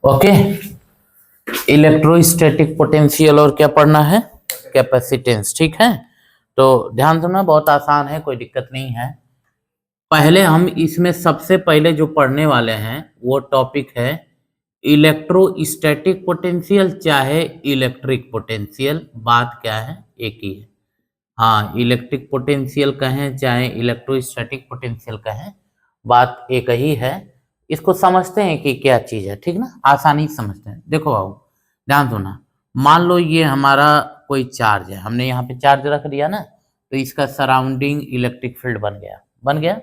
Okay, electrostatic potential और क्या पढ़ना है, कैपेसिटेंस। ठीक है, तो ध्यान देना, बहुत आसान है, कोई दिक्कत नहीं है। पहले हम इसमें सबसे पहले जो पढ़ने वाले हैं वो टॉपिक है इलेक्ट्रोस्टैटिक पोटेंशियल चाहे इलेक्ट्रिक पोटेंशियल, बात क्या है, एक ही है। हाँ, इलेक्ट्रिक पोटेंशियल कहें चाहे इलेक्ट्रोस्टैटिक पोटेंशियल कहें, बात एक ही है। इसको समझते हैं कि क्या चीज है, ठीक ना, आसानी से समझते हैं। देखो बाबू, ध्यान दो ना, मान लो ये हमारा कोई चार्ज है, हमने यहाँ पे चार्ज रख दिया ना, तो इसका सराउंडिंग इलेक्ट्रिक फील्ड बन गया।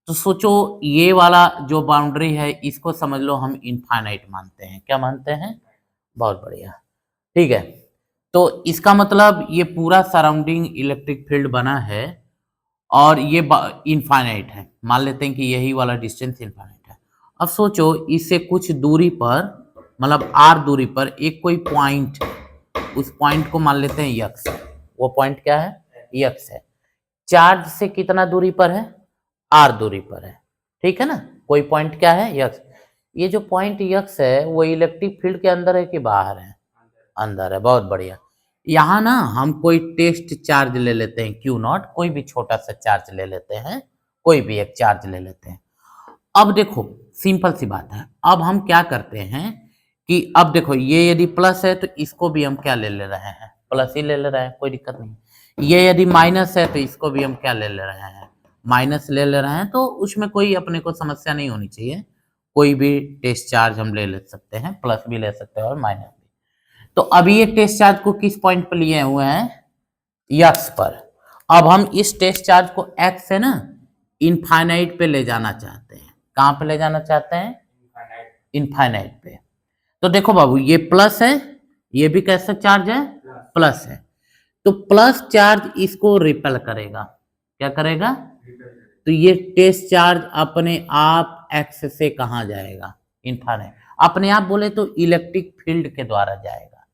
तो सोचो ये वाला जो बाउंड्री है इसको समझ लो हम इनफाइनाइट मानते हैं। क्या मानते हैं? बहुत बढ़िया, ठीक है। तो इसका मतलब ये पूरा सराउंडिंग इलेक्ट्रिक फील्ड बना है और ये इनफाइनाइट है, मान लेते हैं कि यही वाला डिस्टेंस इनफाइनाइट है। अब सोचो इससे कुछ दूरी पर, मतलब आर दूरी पर एक कोई पॉइंट, उस पॉइंट को मान लेते हैं यक्स। वो पॉइंट क्या है? यक्स है। चार्ज से कितना दूरी पर है? आर दूरी पर है, ठीक है ना। कोई पॉइंट क्या है? यक्स। ये जो पॉइंट यक्स है वो इलेक्ट्रिक फील्ड के अंदर है कि बाहर है? अंदर है। बहुत बढ़िया। यहाँ ना हम कोई टेस्ट चार्ज ले लेते हैं, क्यू नॉट, कोई भी छोटा सा चार्ज ले लेते हैं, कोई भी एक चार्ज ले लेते हैं। अब देखो सिंपल सी बात है, अब हम क्या करते हैं कि अब देखो ये यदि प्लस है तो इसको भी हम क्या ले रहे हैं? प्लस ही ले रहे हैं, कोई दिक्कत नहीं। ये यदि माइनस है तो इसको भी हम क्या ले रहे हैं? माइनस ले रहे हैं। तो उसमें कोई अपने को समस्या नहीं होनी चाहिए, कोई भी टेस्ट चार्ज हम ले सकते हैं, प्लस भी ले सकते हैं और माइनस भी। तो अभी ये टेस्ट चार्ज को किस पॉइंट पर लिए हुए हैं? यक्स पर। अब हम इस टेस्ट चार्ज को एक्स से ना इनफाइनाइट पे ले जाना चाहते हैं। कहां पे ले जाना चाहते हैं? इनफाइनाइट पे। तो देखो बाबू, ये प्लस है, ये भी कैसा चार्ज है? प्लस है। तो प्लस चार्ज इसको रिपेल करेगा। क्या करेगा? तो ये टेस्ट चार्ज अपने आप एक्स से कहां जाएगा? इनफाइनाइट। अपने आप बोले तो इलेक्ट्रिक फील्ड के द्वारा जाएगा।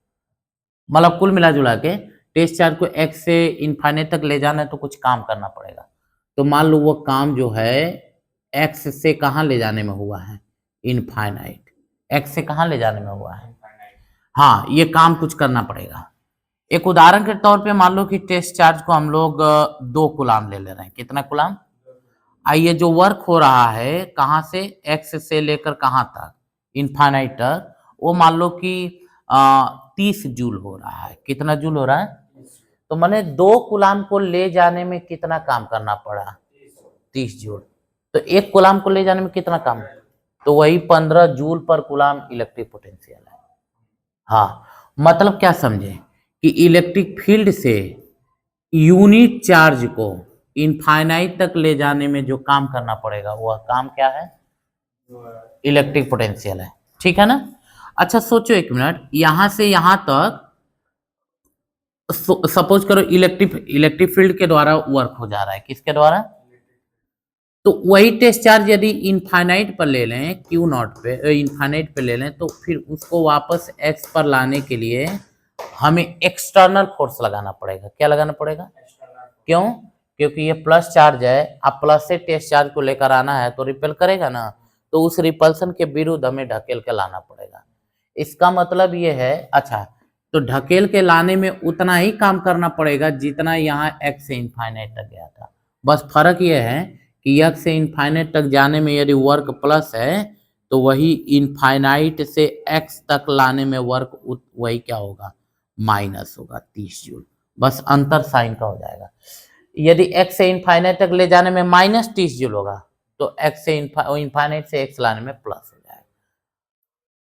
मतलब कुल मिला जुला के टेस्ट चार्ज को एक्स से इनफाइनाइट तक ले जाना है तो कुछ काम करना पड़ेगा। तो मान लो वो काम जो है एक्स से कहां ले जाने में हुआ है? इनफाइनाइट। एक्स से कहां ले जाने में हुआ है? हाँ, ये काम कुछ करना पड़ेगा। एक उदाहरण के तौर पे मान लो कि टेस्ट चार्ज को हम लोग 2 कूलाम ले रहे हैं। कितना कूलाम? आइए, जो वर्क हो रहा है कहां से? एक्स से लेकर कहां तक? इनफाइनाइट तक। वो मान लो कि 30 जूल हो रहा है। कितना जूल हो रहा है? तो मैंने 2 कूलाम को ले जाने में कितना काम करना पड़ा? 30 जूल। तो 1 कूलाम को ले जाने में कितना काम? तो वही 15 जूल पर कूलाम इलेक्ट्रिक पोटेंशियल है। हाँ, मतलब क्या समझे कि इलेक्ट्रिक फील्ड से यूनिट चार्ज को इनफाइनाइट तक ले जाने में जो काम करना पड़ेगा वह काम क्या है? इलेक्ट्रिक पोटेंशियल है, ठीक है ना। अच्छा सोचो एक मिनट, यहां से यहां तक सपोज करो इलेक्ट्रिक फील्ड के द्वारा वर्क हो जा रहा है। किसके द्वारा? तो वही टेस्ट चार्ज यदि इनफाइनाइट पर ले लें, क्यू नॉट पे, इनफाइनाइट पे ले लें, तो फिर उसको वापस एक्स पर लाने के लिए हमें एक्सटर्नल फोर्स लगाना पड़ेगा। क्या लगाना पड़ेगा? क्यों? क्योंकि ये प्लस चार्ज है, अब प्लस से टेस्ट चार्ज को लेकर आना है तो रिपेल करेगा ना, तो उस रिपल्सन के विरुद्ध हमें ढकेल के लाना पड़ेगा। इसका मतलब ये है, अच्छा तो ढकेल के लाने में उतना ही काम करना पड़ेगा जितना यहाँ एक्स से इनफाइनाइट तक गया था। बस फर्क ये है कि एक्स से इनफाइनाइट तक जाने में यदि वर्क प्लस है तो वही इनफाइनाइट से एक्स तक लाने में वर्क वही क्या होगा? माइनस होगा, 30 जूल। बस अंतर साइन का हो जाएगा। यदि एक्स से इनफाइनाइट तक ले जाने में माइनस 30 जूल होगा तो एक्स से इनफाइनाइट से एक्स लाने में प्लस हो जाएगा।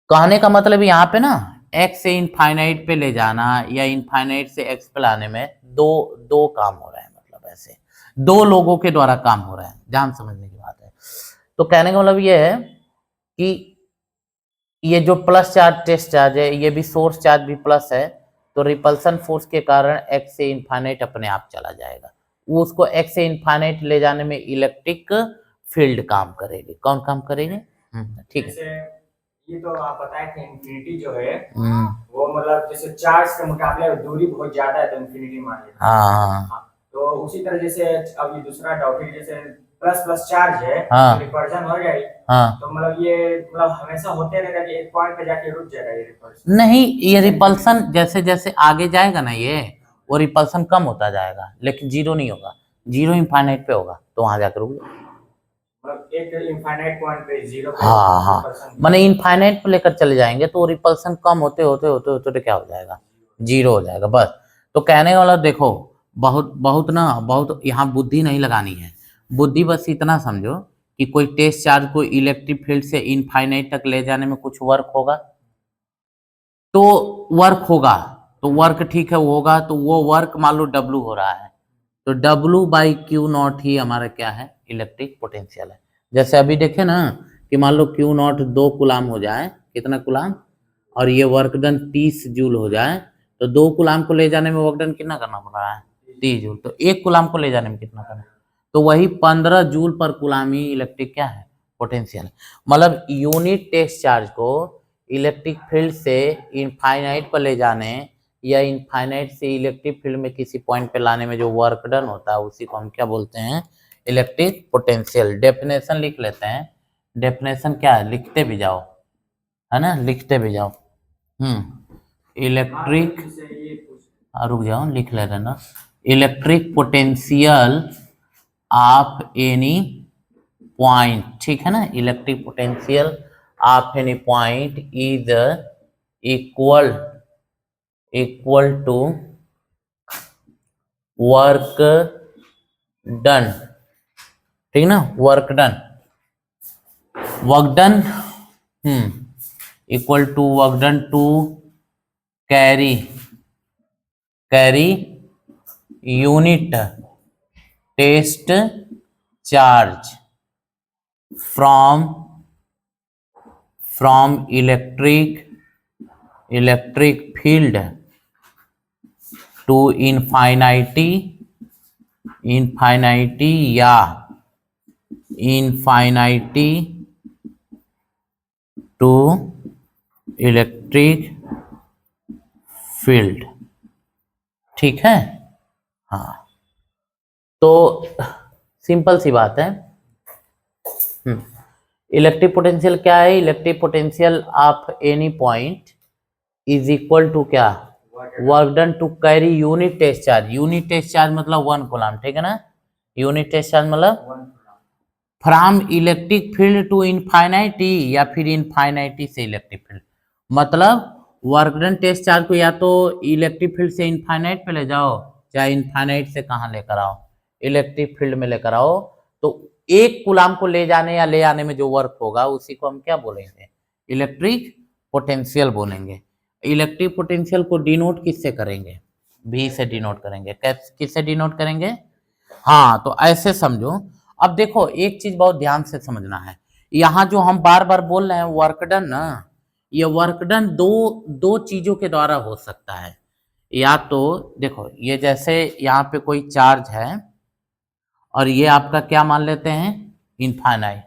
कहने का मतलब यहाँ पे ना एक्स से इनफाइनाइट पे ले जाना या इनफाइनाइट से एक्स पे लाने में दो काम हो रहे हैं, मतलब ऐसे 2 लोगों के द्वारा काम हो रहा है। ध्यान समझने की बात है। तो कहने का मतलब ये है कि ये जो प्लस चार्ज टेस्ट चार्ज है, ये भी सोर्स चार्ज भी प्लस है, तो रिपल्सन फोर्स के कारण एक्स से इनफाइनाइट अपने आप चला जाएगा। वो उसको एक्स से इनफाइनाइट ले जाने में इलेक्ट्रिक फील्ड काम करेगी। कौन काम करेगी? ठीक है। ये तो आप बताए थे इंफिनिटी जो है वो मतलब जैसे चार्ज के मुकाबले दूरी बहुत ज्यादा है तो इंफिनिटी मान लेते हैं। हाँ, तो उसी तरह जैसे अब ये दूसरा टॉपिक जैसे प्लस प्लस चार्ज है तो रिपल्सन हो जाएगी हाँ तो मतलब ये मतलब हमेशा होते रहेगा कि एक पॉइंट पे जाके रुक जाएगा ये रिपल्सन? नहीं, ये रिपल्सन जैसे जैसे आगे जाएगा ना ये, वो रिपल्सन कम होता जाएगा, लेकिन जीरो नहीं होगा, जीरो इनफाइनाइट पे होगा तो वहां जाकर रुक जाएगा। मतलब एक इनफाइनाइट पॉइंट पे जीरो पे हाँ हाँ, रिपल्सन माने इनफाइनाइट पे लेकर चले जाएंगे तो रिपल्सन कम होते होते होते होते तो क्या हो जाएगा, जीरो हो जाएगा बस। तो कहने वाला देखो, बहुत बहुत ना, बहुत यहाँ बुद्धि नहीं लगानी है, बुद्धि बस इतना समझो कि कोई टेस्ट चार्ज को इलेक्ट्रिक फील्ड से इनफाइनाइट तक ले जाने में कुछ वर्क होगा, तो वर्क होगा, तो वर्क ठीक है वो होगा, तो वो वर्क मान लो डब्लू हो रहा है, तो डब्लू बाई क्यू नॉट ही हमारा क्या है, इलेक्ट्रिक पोटेंशियल है। जैसे अभी देखे ना कि मान लो क्यू नॉट 2 कूलाम हो जाए, कितना कूलाम, और ये वर्क डन 30 जूल हो जाए, तो 2 कूलाम को ले जाने में वर्क डन कितना करना पड़ रहा है, 30 जूल, तो 1 कूलाम को ले जाने में कितना करना, तो वही 15 जूल पर कूलाम ही इलेक्ट्रिक क्या है, पोटेंशियल। मतलब यूनिट टेस्ट चार्ज को इलेक्ट्रिक फील्ड से इनफाइनाइट पर ले जाने या इनफाइनाइट से इलेक्ट्रिक फील्ड में किसी पॉइंट पे लाने में जो वर्क डन होता है उसी को हम क्या बोलते हैं, इलेक्ट्रिक पोटेंशियल। डेफिनेशन लिख लेते हैं, डेफिनेशन क्या है, लिखते भी जाओ, है ना, लिखते भी जाओ। इलेक्ट्रिक, रुक जाओ लिख ले रहे ना, electric potential of any point, ठीक है ना, electric potential of any point is equal to work done, ठीक ना, work done, work done equal to work done to carry unit test charge from electric field to infinity या infinity to electric field, ठीक है। हाँ, तो simple सी बात है। इलेक्ट्रिक पोटेंशियल क्या है, electric potential of any point is equal to क्या, work done to carry unit test charge, unit test charge मतलब 1 कूलम, ठीक है ना, यूनिट टेस्ट चार्ज मतलब from electric field to infinity या फिर इनफाइनाइटी से इलेक्ट्रिक फील्ड, मतलब वर्क डन टेस्ट चार्ज को या तो इलेक्ट्रिक फील्ड से इनफाइनाइट पे ले जाओ, चाहे इनफाइनाइट से कहाँ लेकर आओ, इलेक्ट्रिक फील्ड में लेकर आओ, तो 1 कूलम को ले जाने या ले आने में जो वर्क होगा उसी को हम क्या बोलेंगे, इलेक्ट्रिक पोटेंशियल बोलेंगे। इलेक्ट्रिक पोटेंशियल को डिनोट किससे करेंगे, V से डिनोट करेंगे, किससे डिनोट करेंगे, हाँ, तो ऐसे समझो। अब देखो एक चीज बहुत ध्यान से समझना है, यहाँ जो हम बार बार बोल रहे हैं वर्क डन ना, ये वर्क डन दो चीजों के द्वारा हो सकता है, या तो देखो ये जैसे यहाँ पे कोई चार्ज है और ये आपका क्या मान लेते हैं, इनफाइनाइट,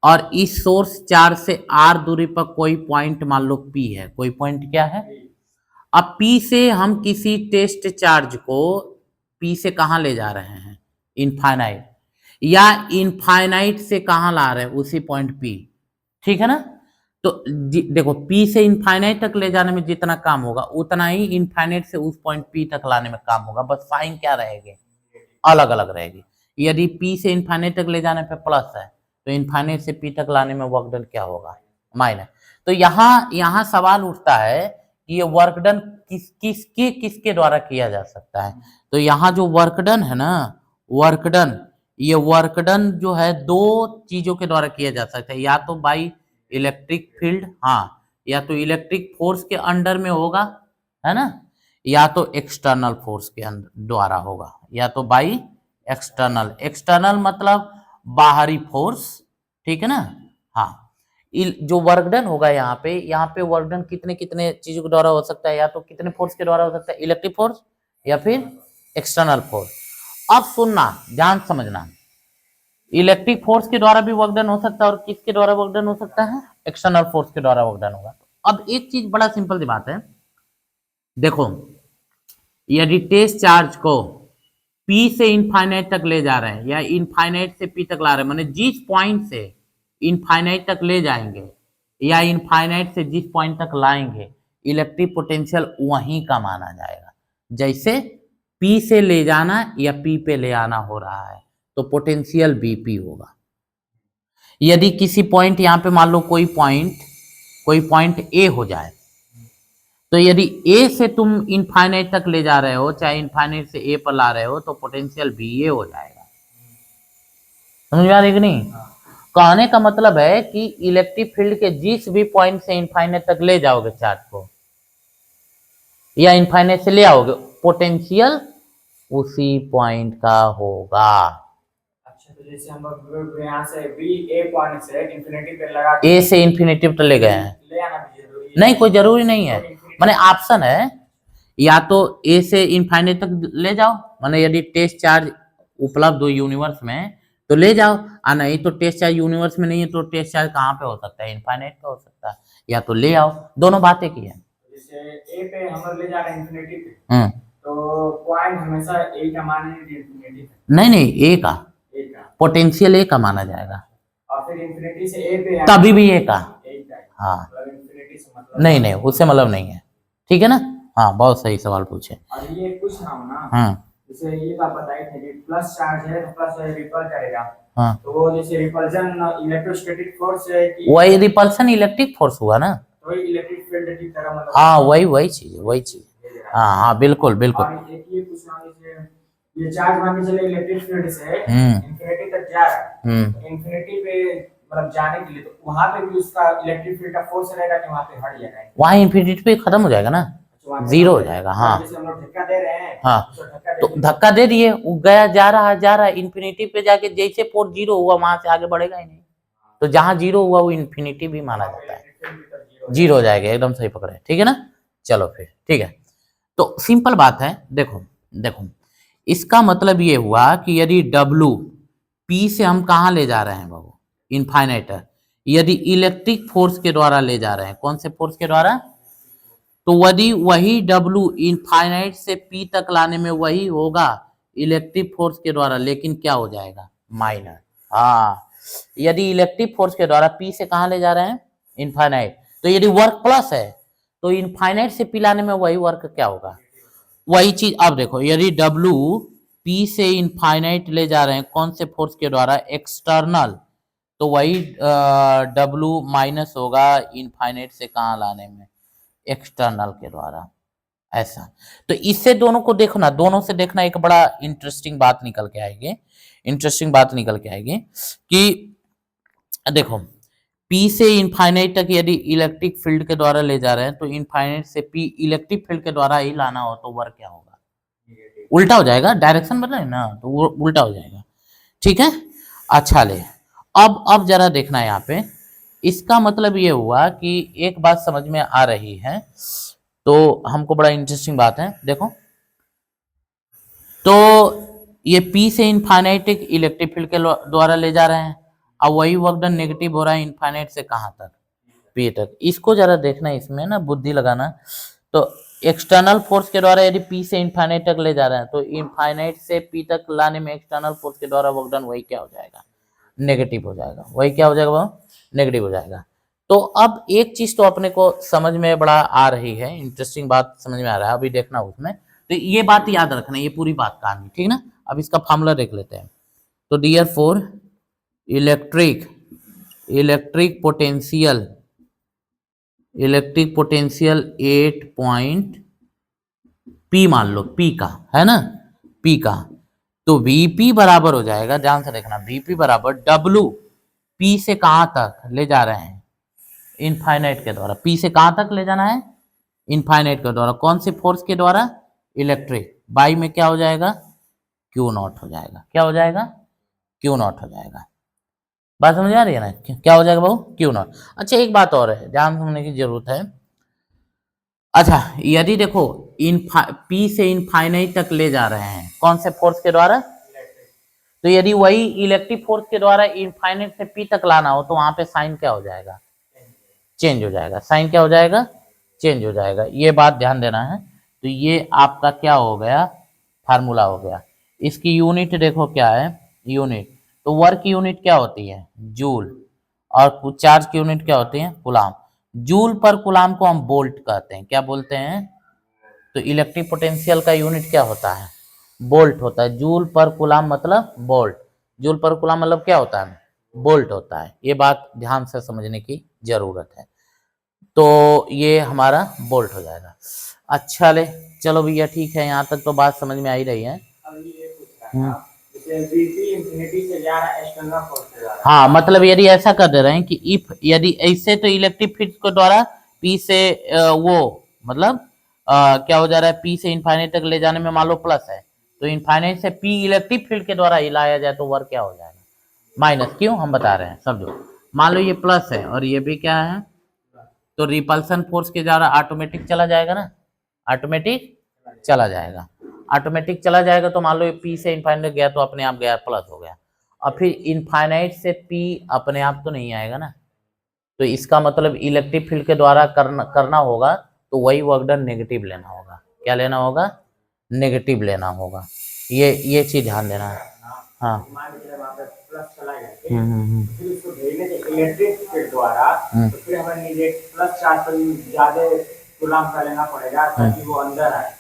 और इस सोर्स चार्ज से r दूरी पर कोई पॉइंट मान लो P है, कोई पॉइंट क्या है, अब P से हम किसी टेस्ट चार्ज को P से कहाँ ले जा रहे हैं, इनफाइनाइट, या इनफाइनाइट से कहाँ ला रहे हैं, उसी पॉइंट P, ठीक है ना। तो देखो P से इनफाइनाइट तक ले जाने में जितना काम होगा उतना ही इनफाइनाइट से उस पॉइंट P तक लाने में काम होगा, बस साइन क्या रहेगी, अलग अलग रहेगी। यदि P से इनफाइनाइट तक ले जाने पे प्लस है तो इनफाइनाइट से P तक लाने में वर्क डन क्या होगा, माइनस। तो यहाँ सवाल उठता है कि ये वर्क डन किसके द्वारा किया जा सकता है, तो यहाँ जो वर्क डन है ना, वर्क डन, ये वर्क डन जो है 2 चीजों के द्वारा किया जा सकता है, या तो बाई इलेक्ट्रिक फील्ड, हाँ, या तो इलेक्ट्रिक फोर्स के अंडर में होगा, है ना, या तो एक्सटर्नल फोर्स के द्वारा होगा, या तो बाई एक्सटर्नल मतलब बाहरी फोर्स, ठीक है ना। हाँ, जो वर्क डन होगा यहाँ पे वर्क डन कितने चीजों के द्वारा हो सकता है, या तो कितने फोर्स के द्वारा हो सकता है, इलेक्ट्रिक फोर्स या फिर एक्सटर्नल फोर्स। अब सुनना, ध्यान समझना, इलेक्ट्रिक फोर्स के द्वारा भी वर्क डन हो सकता है, और किसके द्वारा वर्क डन हो सकता है, एक्सटर्नल फोर्स के द्वारा वर्क डन होगा। अब एक चीज बड़ा सिंपल सी बात है, देखो यदि टेस्ट चार्ज को P से इनफाइनाइट तक ले जा रहे हैं या इनफाइनाइट से P तक ला रहे हैं, माने जिस पॉइंट से इनफाइनाइट तक ले जाएंगे या इनफाइनाइट से जिस पॉइंट तक लाएंगे, इलेक्ट्रिक पोटेंशियल वहीं का माना जाएगा। जैसे P से ले जाना या P पे ले आना हो रहा है तो पोटेंशियल Vp होगा। यदि किसी पॉइंट यहाँ पे मान लो कोई पॉइंट A हो जाए, तो यदि A से तुम इनफाइनाइट तक ले जा रहे हो, चाहे इनफाइनाइट से A पर ला रहे हो, तो पोटेंशियल Va हो जाएगा। समझ आ रही कि नहीं? कहने का मतलब है कि इलेक्ट्रिक फील्ड के जिस भी पॉइंट से इनफाइनाइट तक ले जाओगे चार्ज को या इनफाइनाइट से ले आओगे, पोटेंशियल उसी पॉइंट का होगा। अच्छा, तो जैसे हम लोग यहाँ से A पॉइंट से इंफिनिटी पे लगा A से इन्फिनिटी पे ले गए हैं, ले आना भी जरूरी है? नहीं, कोई जरूरी नहीं है। माने ऑप्शन है, या तो A से इनफाइनाइट तक ले जाओ, माने यदि टेस्ट चार्ज उपलब्ध हो यूनिवर्स में तो ले जाओ, नहीं तो टेस्ट चार्ज यूनिवर्स में नहीं है तो टेस्ट चार्ज कहाँ पे हो सकता है? इनफाइनाइट पे हो सकता है, या तो ले आओ। दोनों बातें की है। जैसे A पे हम लोग ले जा रहे हैं इंफिनिटी पे, तो पॉइंट हमेशा A का मान है इंफिनिटी पे? नहीं, A का पोटेंशियल A का माना जाएगा, और फिर इंफिनिटी से A पे तभी भी A का। हाँ, मतलब इंफिनिटी से मतलब नहीं, उससे मतलब नहीं है। ठीक है ना? हाँ, बहुत सही सवाल पूछे। और ये पूछ रहा हूँ ना, जैसे ये बात बताई थी कि प्लस चार्ज है तो प्लस रिपल करेगा, तो वो जैसे रिपल्शन इलेक्ट्रोस्टैटिक फोर्स है कि वही रिपल्शन इलेक्ट्रिक फोर्स हुआ ना, तो वही इलेक्ट्रिक फील्ड की तरह मतलब। हाँ, वही चीज। हाँ, बिल्कुल। और एक ये पूछना है, जैसे ये चार्ज मान के चले इलेक्ट्रिक फील्ड से इंफिनिटी तक जा रहा है, तो इंफिनिटी पे मतलब जाने के लिए तो वहां पे भी उसका इलेक्ट्रिक फील्ड का फोर्स रहेगा कि वहां पे हट जाएगा? वहां इंफिनिटी पे खत्म हो जाएगा ना, जीरो हो जाएगा। हाँ, जैसे हम लोग धक्का दे रहे हैं, हाँ, तो धक्का दे दिए, वो गया, जा रहा इन्फिनिटी पे जाके जैसे फोर्स जीरो हुआ वहां से आगे बढ़ेगा ही नहीं, तो जहां जीरो हुआ वो इन्फिनिटी भी माना जाता है, जीरो हो जाएगा। एकदम सही पकड़े, ठीक है ना? चलो फिर, ठीक है। तो सिंपल बात है, देखो इसका मतलब ये हुआ कि यदि W P से हम कहाँ ले जा रहे हैं बाबू? इनफाइनाइट। यदि इलेक्ट्रिक फोर्स के द्वारा ले जा रहे हैं, कौन से फोर्स के द्वारा? तो यदि वही W इनफाइनाइट से P तक लाने में वही होगा इलेक्ट्रिक फोर्स के द्वारा, लेकिन क्या हो जाएगा? माइनर। हाँ, यदि इलेक्ट्रिक फोर्स के द्वारा P से कहाँ ले जा रहे हैं? इनफाइनाइट। तो यदि वर्क प्लस है तो इनफाइनाइट से P लाने में वही वर्क क्या होगा? वही चीज। अब देखो, यदि W P से इनफाइनाइट ले जा रहे हैं, कौन से फोर्स के द्वारा? एक्सटर्नल। तो वही W माइनस होगा इनफाइनाइट से कहाँ लाने में? एक्सटर्नल के द्वारा। ऐसा। तो इससे दोनों को देखो ना, दोनों से देखना एक बड़ा इंटरेस्टिंग बात निकल के आएगी, कि देखो P से इनफाइनाइट तक यदि इलेक्ट्रिक फील्ड के द्वारा ले जा रहे हैं, तो इनफाइनाइट से P इलेक्ट्रिक फील्ड के द्वारा ही लाना हो तो वर्क क्या होगा? उल्टा हो जाएगा, डायरेक्शन बदला है ना, तो वो उल्टा हो जाएगा। ठीक है, अच्छा ले, अब जरा देखना यहाँ पे, इसका मतलब ये हुआ कि एक बात समझ में आ रही है, तो हमको बड़ा इंटरेस्टिंग बात है, देखो तो ये P से इनफाइनाइट इलेक्ट्रिक फील्ड के द्वारा ले जा रहे हैं, अब वही वर्क डन नेगेटिव हो रहा है इनफाइनाइट से कहां तक? P तक। इसको जरा देखना, इसमें ना बुद्धि लगाना। तो एक्सटर्नल फोर्स के द्वारा यदि P से इनफाइनाइट तक ले जा रहे हैं, तो इनफाइनाइट से P तक लाने में एक्सटर्नल फोर्स के द्वारा वर्क डन वही क्या हो जाएगा? नेगेटिव हो जाएगा। वही क्या हो जाएगा वो? नेगेटिव हो जाएगा। तो अब एक चीज तो अपने को समझ में बड़ा आ रही है, इंटरेस्टिंग बात समझ में आ रहा है, अभी देखना उसमें। तो ये बात याद रखना, ये पूरी बात कहानी, ठीक ना? अब इसका फॉर्मूला देख लेते हैं। तो therefore electric potential 8 point P मान लो, P का है ना, P का, तो Vp बराबर हो जाएगा, ध्यान से देखना, Vp बराबर W P से कहां तक ले जा रहे हैं? इनफाइनाइट के द्वारा। P से कहां तक ले जाना है? इनफाइनाइट के द्वारा। कौन से फोर्स के द्वारा? इलेक्ट्रिक। बाई में क्या हो जाएगा? Q नॉट हो जाएगा। क्या हो जाएगा? Q नॉट हो जाएगा। बात समझ आ रही है ना? क्या हो जाएगा बाबू? Q not. अच्छा, एक बात और है, ध्यान समझने की जरूरत है। अच्छा, यदि देखो P से इनफाइनाइट तक ले जा रहे हैं, कौन से फोर्स के द्वारा? तो यदि वही इलेक्ट्रिक फोर्स के द्वारा इनफाइनाइट से P तक लाना हो, तो वहां पे साइन क्या हो जाएगा? चेंज हो जाएगा। साइन क्या हो जाएगा? चेंज हो जाएगा। ये बात ध्यान देना है। तो ये आपका क्या हो गया? फार्मूला हो गया। इसकी यूनिट देखो क्या है? यूनिट, तो वर्क यूनिट क्या होती है? जूल। और चार्ज की यूनिट क्या होती है? कूलाम। जूल पर कूलाम को हम वोल्ट कहते हैं। क्या बोलते हैं? तो इलेक्ट्रिक पोटेंशियल का यूनिट क्या होता है? वोल्ट होता है। जूल पर कूलाम मतलब वोल्ट। जूल पर कूलाम मतलब क्या होता है? वोल्ट होता है। ये बात ध्यान से समझने की जरूरत है। तो ये हमारा वोल्ट हो जाएगा। अच्छा ले, चलो भैया ठीक है, यहाँ तक तो बात समझ में आ ही रही है। हाँ, मतलब यदि ऐसा कर दे रहे हैं कि इफ, यदि ऐसे तो इलेक्ट्रिक फील्ड के द्वारा पी से वो मतलब क्या हो जा रहा है? पी से इनफाइनाइट तक ले जाने में मान लो प्लस है, तो इनफाइनाइट से पी इलेक्ट्रिक फील्ड के द्वारा हिलाया जाए तो वर्क क्या हो जाएगा? माइनस। क्यों? हम बता रहे हैं, समझो। मान लो ये प्लस है और ये भी क्या है? तो रिपल्सन फोर्स के द्वारा ऑटोमेटिक चला जाएगा ना, ऑटोमेटिक चला जाएगा। ऑटोमेटिक चला जाएगा तो मान लो ये पी से इनफाइनाइट गया तो अपने आप गया, प्लस हो गया। और फिर इनफाइनाइट से पी अपने आप तो नहीं आएगा ना, तो इसका मतलब इलेक्ट्रिक फील्ड के द्वारा करना होगा तो वही वर्क डन नेगेटिव लेना होगा। क्या लेना होगा? नेगेटिव लेना होगा। ये चीज ध्यान देना है। हाँ। फिर उसको भेजने के इलेक्ट्रिक फील्ड द्वारा तो फिर हमें प्लस चार्ज पर ज्यादा कूलाम का लेना पड़ेगा ताकि वो अंदर आए।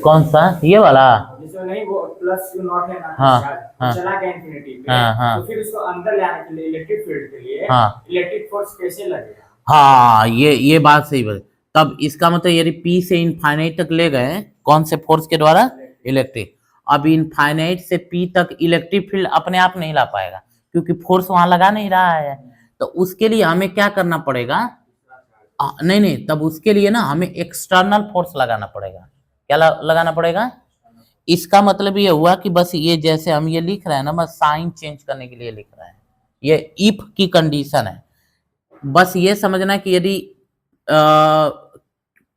कौन सा? ये वाला? जिसमें नहीं वो प्लस क्यू नॉट है ना, हाँ, चार्ज हाँ, चला गया इंफिनिटी पे। हाँ, तो फिर उसको अंदर ले आने के लिए इलेक्ट्रिक फील्ड के लिए इलेक्ट्रिक फोर्स कैसे लगेगा? हाँ, ये बात सही बात। तब इसका मतलब यदि पी से इनफाइनाइट तक ले गए, कौन से फोर्स के द्वारा? इलेक्ट्रिक। अब इनफाइनाइट से पी तक इलेक्ट्रिक फील्ड अपने आप नहीं ला पाएगा क्योंकि फोर्स वहां लगा नहीं रहा है। तो उसके लिए हमें क्या करना पड़ेगा? नहीं, तब उसके लिए ना हमें एक्सटर्नल फोर्स लगाना पड़ेगा। क्या लगाना पड़ेगा? इसका मतलब ये हुआ कि बस ये जैसे हम ये लिख रहे हैं ना, बस साइन चेंज करने के लिए लिख रहे हैं। ये इफ की कंडीशन है। बस ये समझना कि यदि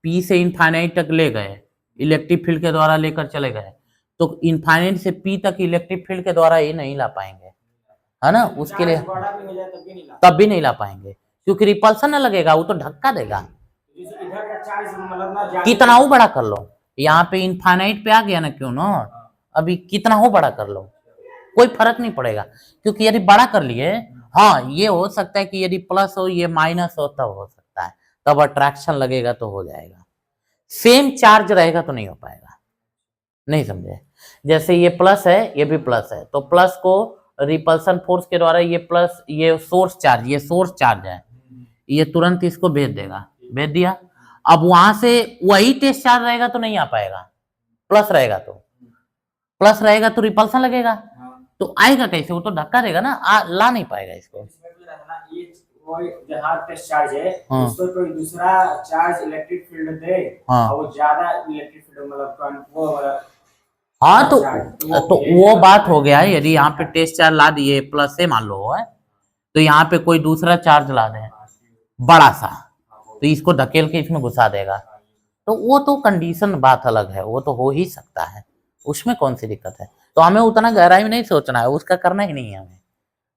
पी से इनफाइनाइट तक ले गए, इलेक्ट्रिक फील्ड के द्वारा लेकर चले गए, तो इनफाइनाइट से पी तक इलेक्ट्रिक फील्ड के द्वारा ये नहीं ला पाएंगे, है ना? उसके लिए तब भी नहीं ला पाएंगे क्योंकि रिपल्सन न लगेगा, वो तो धक्का देगा। कितना हो बड़ा कर लो, यहाँ पे इनफाइनाइट पे आ गया ना, क्यों ना? अभी कितना हो बड़ा कर लो, कोई फर्क नहीं पड़ेगा क्योंकि यदि बड़ा कर लिए, हाँ ये हो सकता है कि यदि प्लस हो ये माइनस हो तब हो सकता है, तब अट्रैक्शन लगेगा तो हो जाएगा। सेम चार्ज रहेगा तो नहीं हो पाएगा। नहीं समझे? जैसे ये प्लस है ये भी प्लस है, तो प्लस को रिपल्सन फोर्स के द्वारा ये प्लस, ये सोर्स चार्ज है, ये तुरंत इसको भेज देगा, भेज दिया। अब वहां से वही टेस्ट चार्ज रहेगा तो नहीं आ पाएगा, प्लस रहेगा तो रिपल्सन लगेगा, तो आएगा कैसे? वो तो धक्का देगा ना, ला नहीं पाएगा इसको। जहाँ टेस्ट चार्ज है उसको कोई दूसरा चार्ज इलेक्ट्रिक फील्ड दे और वो ज्यादा इलेक्ट्रिक फील्ड मतलब वो हाँ, तो वो बात हो गया। यदि यहाँ पे टेस्ट चार्ज ला दिए प्लस से मान लो है, तो यहाँ पे कोई दूसरा चार्ज ला दे बड़ा सा, तो इसको धकेल के इसमें घुसा देगा, तो वो तो कंडीशन बात अलग है, वो तो हो ही सकता है, उसमें कौन सी दिक्कत है। तो हमें उतना गहराई में नहीं सोचना है, उसका करना ही नहीं है, हमें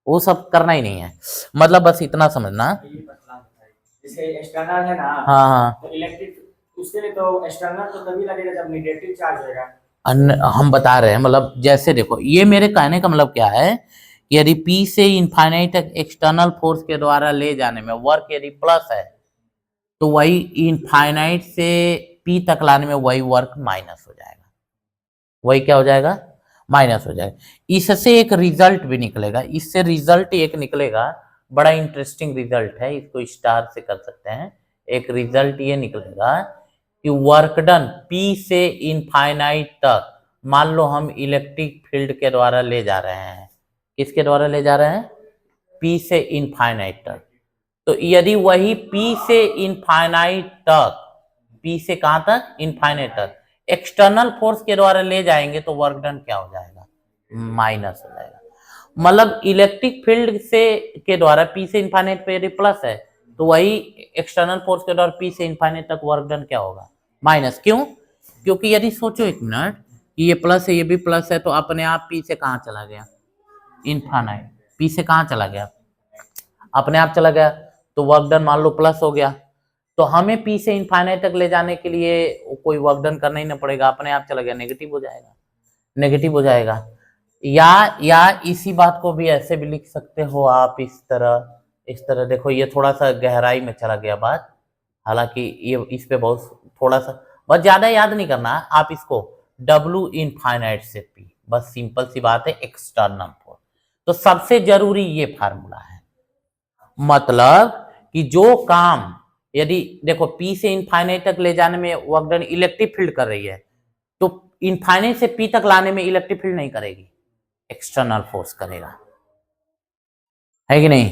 वो सब करना ही नहीं है। मतलब बस इतना समझना। जैसे एक्सटर्नल है ना, हाँ, तो इलेक्ट्रिक उसके लिए तो एक्सटर्नल तो तभी लगेगा जब नेगेटिव चार्ज होगा। हम बता रहे हैं, मतलब जैसे देखो, ये मेरे कहने का मतलब क्या है, यदि P से इनफाइनाइट तक एक्सटर्नल फोर्स के द्वारा ले जाने में वर्क यदि प्लस है, तो वही इनफाइनाइट से P तक लाने में वही वर्क माइनस हो जाएगा। वही क्या हो जाएगा? माइनस हो जाएगा। इससे एक रिजल्ट भी निकलेगा, इससे रिजल्ट एक निकलेगा, बड़ा इंटरेस्टिंग रिजल्ट है, इसको स्टार से कर सकते हैं। एक रिजल्ट ये निकलेगा कि वर्क डन P से इनफाइनाइट तक, मान लो हम इलेक्ट्रिक फील्ड के द्वारा ले जा रहे हैं, किसके द्वारा ले जा रहे हैं? P से इनफाइनाइट तक। तो यदि वही P से इनफाइनाइट तक, P से कहां तक? इनफाइनाइट तक एक्सटर्नल फोर्स के द्वारा ले जाएंगे तो वर्क डन क्या हो जाएगा? माइनस हो जाएगा। मतलब इलेक्ट्रिक फील्ड से के द्वारा P से इनफाइनाइट पे यदि प्लस है, तो वही एक्सटर्नल फोर्स के द्वारा P से इनफाइनाइट तक वर्क डन क्या होगा? माइनस। क्यों? क्योंकि यदि सोचो एक मिनट कि ये प्लस है ये भी प्लस है, तो अपने आप P से कहां चला गया? इनफाइनाइट। P से कहां चला गया? अपने आप चला गया, तो वर्क डन मान लो प्लस हो गया, तो हमें P से इनफाइनाइट तक ले जाने के लिए कोई वर्क डन करना ही ना पड़ेगा, अपने आप चला गया, नेगेटिव हो जाएगा। या इसी बात को भी ऐसे भी लिख सकते हो आप इस तरह इस तरह देखो, ये थोड़ा सा गहराई में चला गया बात, हालांकि ये इस पे बहुत थोड़ा सा, बहुत ज्यादा याद नहीं करना है आप इसको, W इनफाइनाइट से P, बस सिंपल सी बात है, एक्सटर्नल फोर्स। तो सबसे जरूरी ये फार्मूला है, मतलब कि जो काम यदि देखो P से इनफाइनाइट तक ले जाने में वर्क डन इलेक्ट्रिक फील्ड कर रही है, तो इनफाइनाइट से P तक लाने में इलेक्ट्रिक फील्ड नहीं करेगी, एक्सटर्नल फोर्स करेगा, है कि नहीं।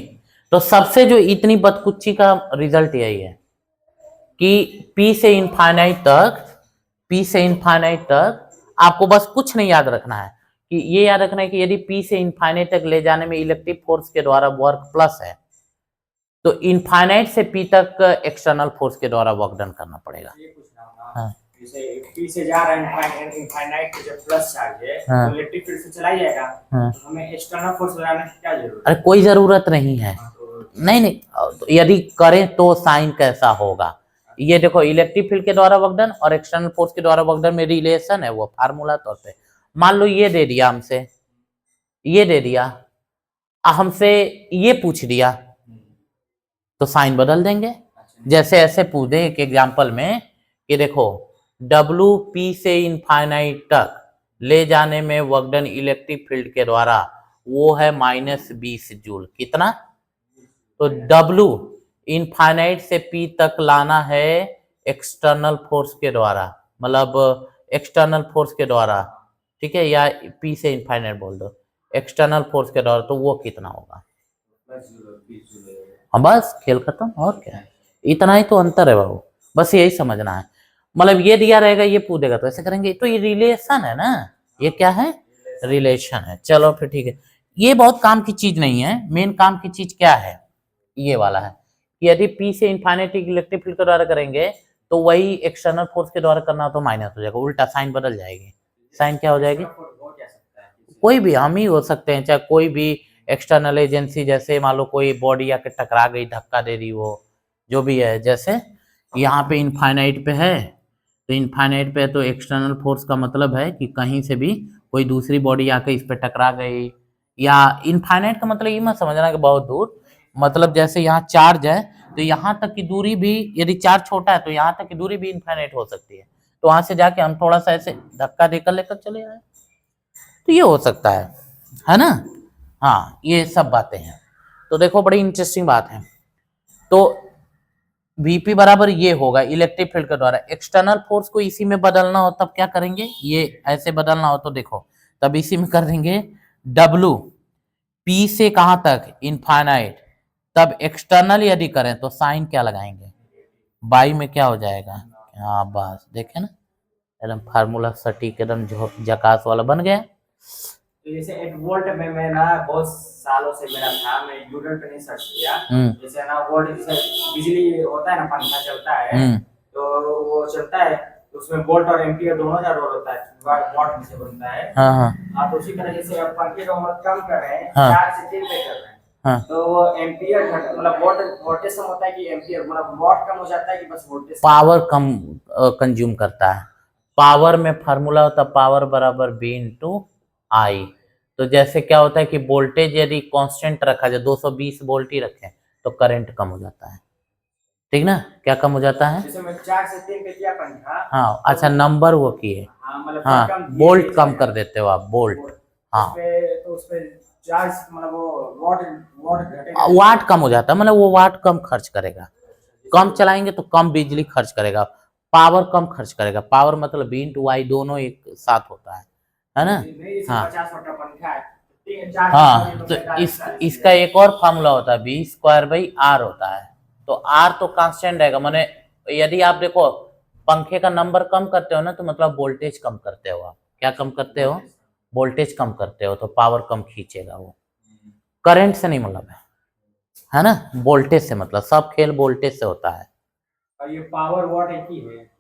तो सबसे जो इतनी बदकुच्ची का रिजल्ट यही है कि P से इनफाइनाइट तक आपको बस कुछ नहीं याद रखना है, कि ये याद रखना है कि यदि P से इनफाइनाइट तक ले जाने में इलेक्ट्रिक फोर्स के द्वारा वर्क प्लस है, तो इनफाइनाइट से P तक एक्सटर्नल फोर्स के द्वारा वर्क डन करना पड़ेगा। हाँ। जैसे P से जा रहा है इनफाइनाइट पे, जब प्लस चार्ज है हाँ। तो इलेक्ट्रिक फील्ड से चला जाएगा, तो हमें एक्सटर्नल फोर्स लगाने की क्या जरूरत है? अरे कोई जरूरत नहीं है, नहीं, यदि करें तो साइन कैसा होगा, ये देखो इलेक्ट्रिक फील्ड के द्वारा वर्क डन और एक्सटर्नल फोर्स के द्वारा वर्क डन में रिलेशन है, वो फार्मूला तौर पे मान लो ये दे दिया हमसे, ये दे दिया हमसे, ये पूछ दिया, तो साइन बदल देंगे। जैसे ऐसे पूछ दे एक एग्जांपल में कि देखो W P से इनफाइनाइट तक ले जाने में वर्क डन इलेक्ट्रिक फील्ड के द्वारा वो है -20 जूल, कितना, तो W इनफाइनाइट से P तक लाना है एक्सटर्नल फोर्स के द्वारा, मतलब एक्सटर्नल फोर्स के द्वारा, ठीक है, या P से इनफाइनाइट बोल दो, एक्सटर्नल फोर्स के द्वारा, तो वो कितना होगा, हाँ बस खेल खत्म, और क्या है, इतना ही तो अंतर है बाबू, बस यही समझना है। मतलब ये दिया रहेगा, ये पूछेगा तो ऐसे करेंगे, तो ये रिलेशन है ना, ये क्या है, रिलेशन है। चलो फिर ठीक है, ये बहुत काम की चीज नहीं है, मेन काम की चीज क्या है, ये वाला है कि यदि P से इनफाइनाइट इलेक्ट्रिक फील्ड के द्वारा करेंगे तो वही एक्सटर्नल फोर्स के द्वारा करना तो माइनस हो जाएगा, उल्टा साइन बदल जाएगी, साइन क्या हो जाएगी, कोई भी, हम ही हो सकते हैं, चाहे कोई भी एक्सटर्नल एजेंसी, जैसे मान लो कोई बॉडी आके टकरा गई, धक्का दे दी, वो जो भी है, जैसे यहाँ पे इनफाइनाइट पे है, तो इनफाइनाइट पे तो एक्सटर्नल फोर्स का मतलब है कि कहीं से भी कोई दूसरी बॉडी आके इस पे टकरा गई, या इनफाइनाइट का मतलब ये मत समझना कि बहुत दूर, मतलब जैसे यहाँ चार्ज है तो यहाँ तक की दूरी भी, यदि चार्ज छोटा है तो यहाँ तक की दूरी भी इनफाइनाइट हो सकती है, तो वहां से जाके हम थोड़ा सा ऐसे धक्का देकर लेकर चले आए, तो ये हो सकता है ना। हाँ, ये सब बातें हैं, तो देखो बड़ी इंटरेस्टिंग बात है। तो Vp बराबर ये होगा इलेक्ट्रिक फील्ड के द्वारा, एक्सटर्नल फोर्स को इसी में बदलना हो तब क्या करेंगे, ये ऐसे बदलना हो तो देखो तब इसी में कर देंगे, W P से कहां तक, इनफाइनाइट, तब एक्सटर्नल यदि करें तो साइन क्या लगाएंगे, बाई में क्या हो जाएगा, हाँ बस देखे ना, एकदम फार्मूला सटीक एकदम झकास वाला बन गया। तो जैसे 8 वोल्ट में मैं ना बहुत सालों से मेरा था, मैं यूट्यूब पे नहीं सर्च किया, जैसे ना वोल्ट, जैसे बिजली होता है ना, पंखा चलता है तो वो चलता है, तो उसमें वोल्ट और एम्पियर दोनों का रोल होता है, वाट में से बनता है। हाँ, तो उसी तरह जैसे अब पंखे का उम्र कम कर रहे हैं, 4 से 3 पे कर रहे हैं, तो वो एम्पियर मतलब वोल्टेज कम होता है कि एम्पियर, मतलब वाट कम हो जाता है कि बस वोल्टेज, पावर कम कंज्यूम करता है, पावर में फार्मूला होता है पावर बराबर V × I, तो जैसे क्या होता है कि वोल्टेज यदि कांस्टेंट रखा जाए, 220 वोल्ट ही रखें तो करंट कम हो जाता है, ठीक ना, क्या कम हो जाता है, जैसे मैं 4 से 3 पे किया पंखा, हाँ अच्छा नंबर वो किए, हाँ वोल्ट कम कर देते हो आप, वोल्ट, हाँ तो उसपे चार्ज मतलब वो वाट कम हो जाता है, मतलब वो वाट कम खर्च करेगा, कम चलाएंगे तो कम बिजली खर्च करेगा, पावर कम खर्च करेगा, पावर मतलब V × I दोनों एक साथ होता है ना। हाँ, तो इसका एक और फार्मूला होता है V²/R होता है, तो R तो कांस्टेंट रहेगा, माने यदि आप देखो पंखे का नंबर कम करते हो ना, तो मतलब वोल्टेज कम करते हो आप, क्या कम करते हो, वोल्टेज कम करते हो, तो पावर कम खींचेगा वो, करंट से नहीं मतलब है ना, वोल्टेज से, मतलब सब खेल वोल्टेज से होता है। और ये पावर वाट एक ही है,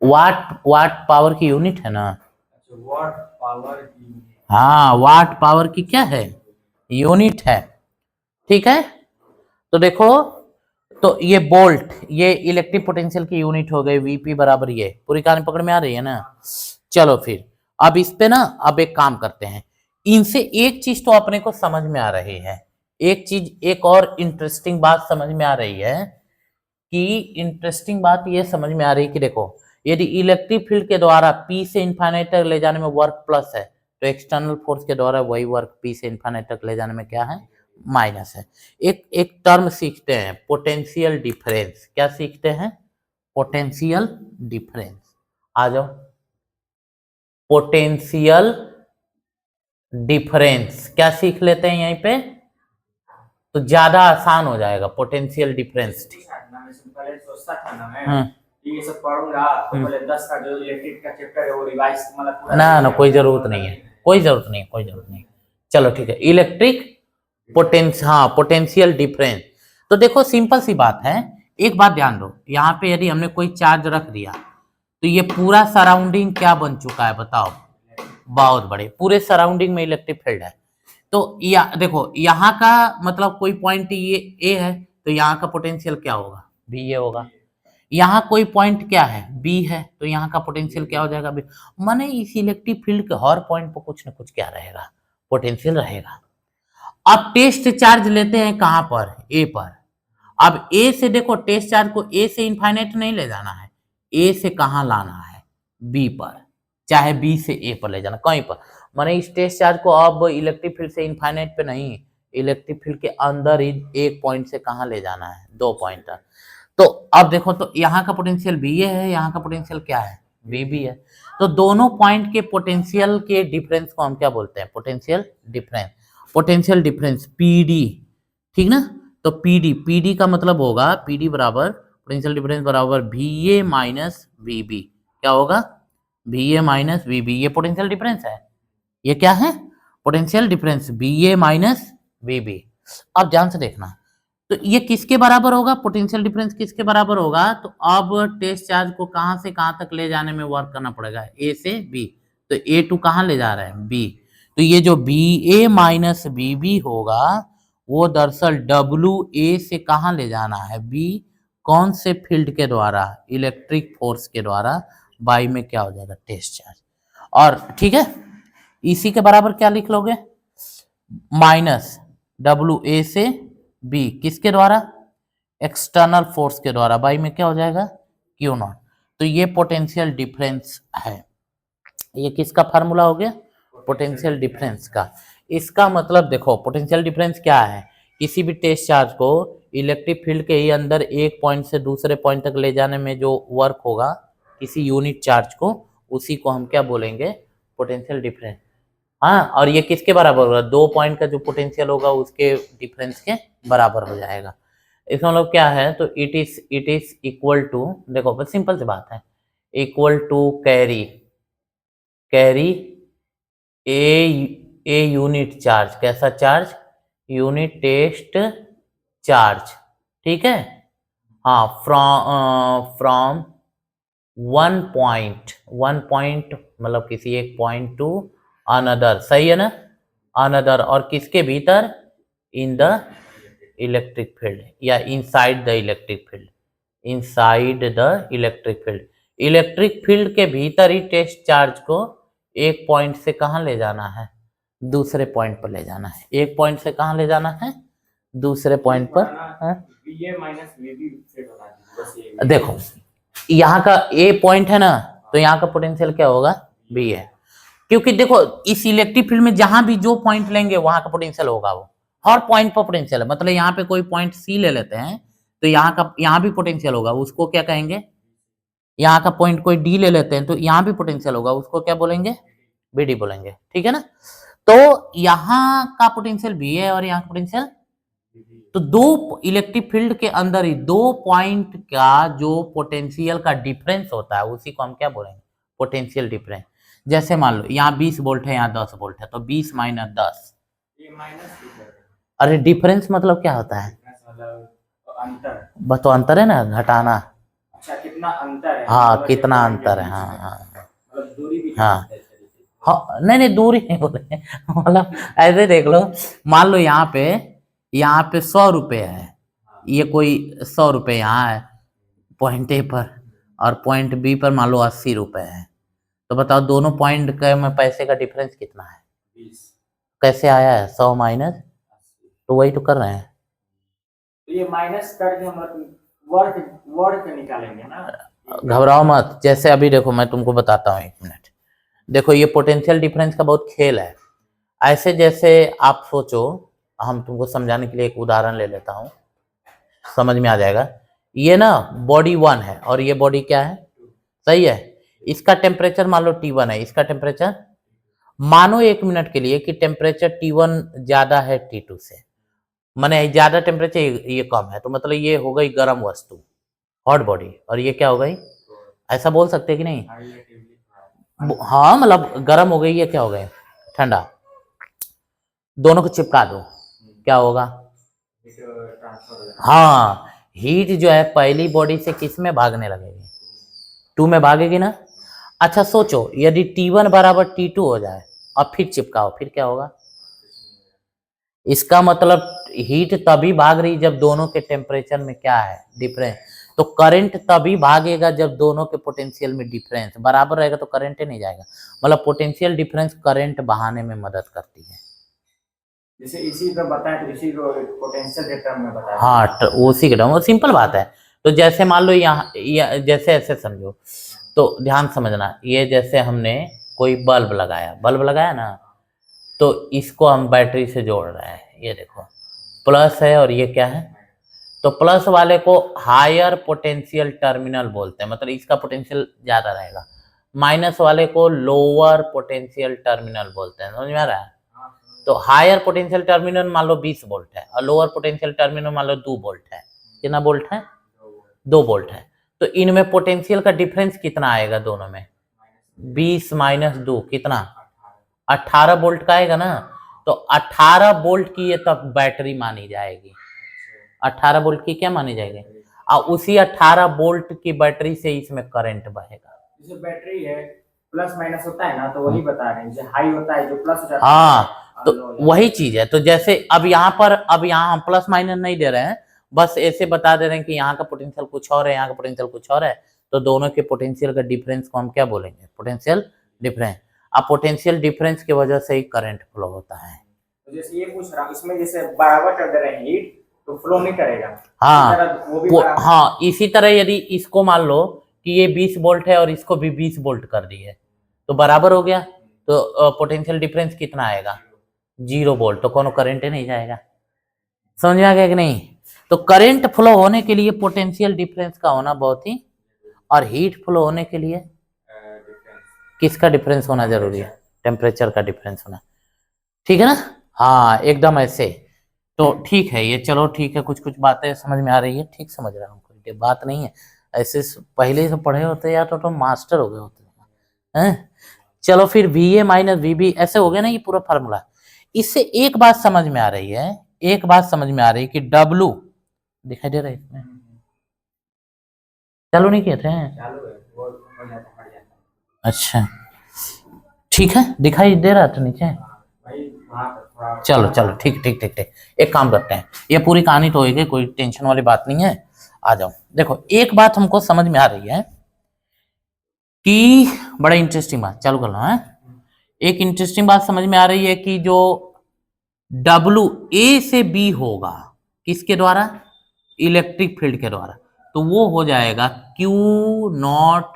वाट पावर की यूनिट है ना, वाट पावर की, हाँ वाट पावर की क्या है, यूनिट है, ठीक है। तो देखो, तो ये वोल्ट, ये इलेक्ट्रिक पोटेंशियल की यूनिट हो गई, Vp बराबर, ये पूरी कहानी पकड़ में आ रही है ना। चलो फिर अब इस पे ना, अब एक काम करते हैं, इनसे एक चीज तो अपने को समझ में आ रही है एक चीज, एक और इंटरेस्टिंग बात समझ में आ रही है कि इंटरेस्टिंग बात ये समझ में आ रही है कि देखो, यदि इलेक्ट्रिक फील्ड के द्वारा P से इन्फाइनाइट तक ले जाने में वर्क प्लस है, तो एक्सटर्नल फोर्स के द्वारा वही वर्क P से इन्फाइनाइट तक ले जाने में क्या है, माइनस है। एक टर्म सीखते हैं, पोटेंशियल डिफरेंस। क्या सीखते हैं? Potential difference. आ जाओ, पोटेंशियल डिफरेंस क्या सीख लेते हैं यहीं पे, तो ज्यादा आसान हो जाएगा। Potential difference. पहले सोचता था ना मैं ये सब पढ़ूंगा तो पहले 10 का जो इलेक्ट्रिक का चैप्टर है वो रिवाइज मतलब पूरा ना कोई जरूरत नहीं है, कोई जरूरत नहीं। चलो ठीक है, इलेक्ट्रिक पोटेंशियल, हाँ पोटेंशियल डिफरेंस। तो देखो सिंपल सी बात है, एक बात ध्यान दो, यहाँ पे यदि हमने कोई चार्ज रख दिया तो ये पूरा सराउंडिंग क्या बन चुका है बताओ, बहुत बड़े, पूरे सराउंडिंग में इलेक्ट्रिक फील्ड है। तो या देखो यहाँ का मतलब कोई पॉइंट ये ए है, तो यहाँ का पोटेंशियल क्या होगा, बी ए होगा। यहाँ कोई पॉइंट क्या है, बी है, तो यहाँ का पोटेंशियल क्या हो जाएगा, बी। माने इस इलेक्ट्रिक फील्ड के हर पॉइंट पर कुछ ना कुछ क्या रहेगा, पोटेंशियल रहेगा। अब टेस्ट चार्ज लेते हैं कहां पर, ए पर। अब ए से देखो, टेस्ट चार्ज को ए से इनफाइनाइट नहीं ले जाना है, ए से कहां लाना है, बी पर, चाहे बी से ए पर ले जाना, कहीं पर। माने इस टेस्ट चार्ज को अब इलेक्ट्रिक फील्ड से इनफाइनाइट पे नहीं, इलेक्ट्रिक फील्ड के अंदर ही एक पॉइंट से कहां ले जाना है, 2 पॉइंट। तो अब देखो, तो यहाँ का पोटेंशियल बी ए है, यहाँ का पोटेंशियल क्या है, बी बी है। तो दोनों पॉइंट के पोटेंशियल के डिफरेंस को हम क्या बोलते हैं, potential difference. Potential difference PD, ठीक ना। तो पीडी का मतलब होगा, पीडी बराबर पोटेंशियल डिफरेंस बराबर V A minus V B. क्या होगा, V A minus V B. ये पोटेंशियल डिफरेंस है, ये क्या है, potential difference, V A minus V B. अब ध्यान से देखना, तो ये किसके बराबर होगा, पोटेंशियल डिफरेंस किसके बराबर होगा, तो अब टेस्ट चार्ज को कहां से कहां तक ले जाने में वर्क करना पड़ेगा, ए से बी। तो ए टू कहां ले जा रहा है, बी। तो ये जो बी ए माइनस बी बी होगा वो दरअसल डब्ल्यू ए से कहां ले जाना है, बी। कौन से फील्ड के द्वारा, इलेक्ट्रिक फोर्स के द्वारा। बाई में क्या हो जाएगा, टेस्ट चार्ज। और ठीक है, इसी के बराबर क्या लिख लोगे, माइनस डब्ल्यू ए से बी, किसके द्वारा, एक्सटर्नल फोर्स के द्वारा। बाई में क्या हो जाएगा, क्यू नॉट। तो ये पोटेंशियल डिफरेंस है। ये किसका फार्मूला हो गया, पोटेंशियल डिफरेंस का। इसका मतलब देखो, पोटेंशियल डिफरेंस क्या है, किसी भी टेस्ट चार्ज को इलेक्ट्रिक फील्ड के ही अंदर एक पॉइंट से दूसरे पॉइंट तक ले जाने में जो वर्क होगा किसी यूनिट चार्ज को, उसी को हम क्या बोलेंगे, पोटेंशियल डिफरेंस। हाँ, और ये किसके बराबर होगा, 2 पॉइंट का जो पोटेंशियल होगा उसके डिफरेंस के बराबर हो जाएगा। इसका मतलब क्या है, तो इट इज इक्वल टू, देखो बस सिंपल सी बात है, equal to carry a unit charge. कैसा चार्ज, यूनिट टेस्ट चार्ज, ठीक है। हाँ, फ्रॉम वन पॉइंट मतलब किसी एक पॉइंट टू अनदर, सही है ना, अनदर, और किसके भीतर, इन द इलेक्ट्रिक फील्ड या inside the electric field, inside the electric field. Electric field के भीतर ही टेस्ट चार्ज को एक पॉइंट से कहां ले जाना है, दूसरे पॉइंट पर ले जाना है। एक पॉइंट से कहां ले जाना है, दूसरे पॉइंट पर। देखो यहाँ का ए पॉइंट है ना, तो यहाँ का पोटेंशियल क्या होगा, बी है। क्योंकि देखो इस इलेक्ट्रिक फील्ड में जहां भी जो पॉइंट लेंगे वहां का पोटेंशियल होगा, वो हर पॉइंट पर पोटेंशियल है। मतलब यहाँ पे कोई पॉइंट सी ले लेते हैं तो यहाँ भी पोटेंशियल होगा, उसको क्या कहेंगे। यहाँ का पॉइंट कोई डी ले लेते हैं तो यहाँ भी पोटेंशियल होगा, उसको क्या बोलेंगे, बी डी बोलेंगे, ठीक है ना। तो यहाँ का पोटेंशियल बी है और यहाँ का पोटेंशियल, तो दो इलेक्ट्रिक फील्ड के अंदर ही 2 पॉइंट का जो पोटेंशियल का डिफरेंस होता है उसी को हम क्या बोलेंगे, पोटेंशियल डिफरेंस। जैसे मान लो यहाँ 20 वोल्ट है, यहाँ 10 वोल्ट है, तो 20 माइनस 10, अरे डिफरेंस मतलब क्या होता है, बस तो अंतर है ना, घटाना। अच्छा, कितना अंतर है, हाँ कितना अंतर है, हाँ हाँ मतलब दूरी भी, हाँ हाँ, नहीं दूरी नहीं बोले, मतलब ऐसे देख लो, मान लो यहाँ पे 100 रुपये है, ये कोई 100 रुपये यहाँ है पॉइंट ए पर, और पॉइंट बी पर मान लो 80 रुपये है। तो बताओ दोनों पॉइंट के में पैसे का डिफरेंस कितना है, 20। कैसे आया है, 100 माइनस तो वही तो कर रहे हैं। तो ये माइनस करके हम वर्क निकालेंगे ना। घबराओ मत, जैसे अभी देखो मैं तुमको बताता हूँ, 1 मिनट। देखो ये पोटेंशियल डिफरेंस का बहुत खेल है। ऐसे जैसे आप सोचो, हम तुमको समझाने के लिए एक उदाहरण ले लेता हूँ, समझ में आ जाएगा। ये ना बॉडी 1 है और ये बॉडी क्या है, सही है। इसका टेम्परेचर मान लो T1 है, इसका टेम्परेचर मानो 1 मिनट के लिए कि टेम्परेचर T1 ज्यादा है T2 से, माने ज्यादा टेम्परेचर ये कम है, तो मतलब ये हो गई गर्म वस्तु, हॉट बॉडी, और ये क्या हो गई, ऐसा बोल सकते हैं कि नहीं। हाँ मतलब गर्म हो गई, ये क्या हो गए, ठंडा। दोनों को चिपका दो, क्या होगा, हाँ हीट जो है पहली बॉडी से किस में भागने लगेगी, 2 में भागेगी ना। अच्छा सोचो यदि T1 बराबर T2 हो जाए और फिर चिपकाओ, फिर क्या होगा। इसका मतलब हीट तभी भाग रही जब दोनों के टेम्परेचर में क्या है, डिफरेंस। तो करंट तभी भागेगा जब दोनों के पोटेंशियल में डिफरेंस बराबर रहेगा, तो करंट ही नहीं जाएगा। मतलब पोटेंशियल डिफरेंस करंट बहाने में मदद करती है। जैसे इसी को बताएं तो इसी को पोटेंशियल टर्म में बताएं। हाँ उसी के टर्म, वो सिंपल बात है। तो जैसे मान लो यहाँ जैसे ऐसे समझो, तो ध्यान समझना, ये जैसे हमने कोई बल्ब लगाया ना, तो इसको हम बैटरी से जोड़ रहे हैं, ये देखो प्लस है और ये क्या है, तो प्लस वाले को हायर पोटेंशियल टर्मिनल बोलते हैं, मतलब इसका पोटेंशियल ज्यादा रहेगा। माइनस वाले को लोअर पोटेंशियल टर्मिनल बोलते हैं, समझ में आ रहा है। तो हायर पोटेंशियल टर्मिनल मान लो 20 वोल्ट है और लोअर पोटेंशियल टर्मिनल मान लो 2 वोल्ट है। कितना वोल्ट है, 2 वोल्ट है। तो इनमें पोटेंशियल का डिफरेंस कितना आएगा दोनों में, 20 माइनस 2 कितना, 18 वोल्ट का आएगा ना। तो 18 वोल्ट की ये तब बैटरी मानी जाएगी, 18 वोल्ट की क्या मानी जाएगी, और उसी 18 वोल्ट की बैटरी से इसमें करंट बहेगा। जैसे बैटरी है प्लस माइनस होता है ना, तो वही बता रहे हैं, जो हाई होता है जो प्लस हो जाता है। हाँ तो वही चीज है। तो जैसे अब यहाँ हम प्लस माइनस नहीं दे रहे हैं, बस ऐसे बता दे रहे हैं कि यहाँ का पोटेंशियल कुछ और है, यहाँ का पोटेंशियल कुछ और है, तो दोनों के पोटेंशियल का डिफरेंस को हम क्या बोलेंगे, पोटेंशियल डिफरेंस। अब पोटेंशियल डिफरेंस की वजह से ही करंट फ्लो होता है। तो जैसे ये पूछ रहा हूँ, इसमें जैसे बराबर कर दे रहे हैं हीट, तो फ्लो नहीं करेगा। हाँ हाँ, इसी तरह यदि इसको मान लो कि ये 20 वोल्ट है और इसको भी 20 वोल्ट कर दिए, तो बराबर हो गया, तो पोटेंशियल डिफरेंस कितना आएगा, 0 वोल्ट, तो कोनो करंट ही नहीं जाएगा। समझ में आ गया कि नहीं। तो करंट फ्लो होने के लिए पोटेंशियल डिफरेंस का होना बहुत ही, और हीट फ्लो होने के लिए किसका डिफरेंस होना जरूरी है, टेम्परेचर का डिफरेंस होना, ठीक है ना। हाँ एकदम ऐसे। तो ठीक है ये, चलो ठीक है, कुछ कुछ बातें समझ में आ रही है, ठीक समझ रहा हूँ, कोई बात नहीं है। ऐसे पहले से पढ़े होते या तो मास्टर हो गए होते हैं। चलो फिर VA माइनस VB ऐसे हो गया ना, ये पूरा फार्मूला। इससे एक बात समझ में आ रही है, एक बात समझ में आ रही है कि W दिखाई दे रहा है इसमें, चालू नहीं किए थे, अच्छा ठीक है, दिखाई दे रहा था नीचे, चलो चलो ठीक ठीक ठीक ठीक, एक काम करते हैं, ये पूरी कहानी तो होगी, कोई टेंशन वाली बात नहीं है। आ जाओ, देखो एक बात हमको समझ में आ रही है कि बड़ा इंटरेस्टिंग बात, चालू कर लो है। एक इंटरेस्टिंग बात समझ में आ रही है कि जो W A से B होगा किसके द्वारा, इलेक्ट्रिक फील्ड के द्वारा, तो वो हो जाएगा Q नॉट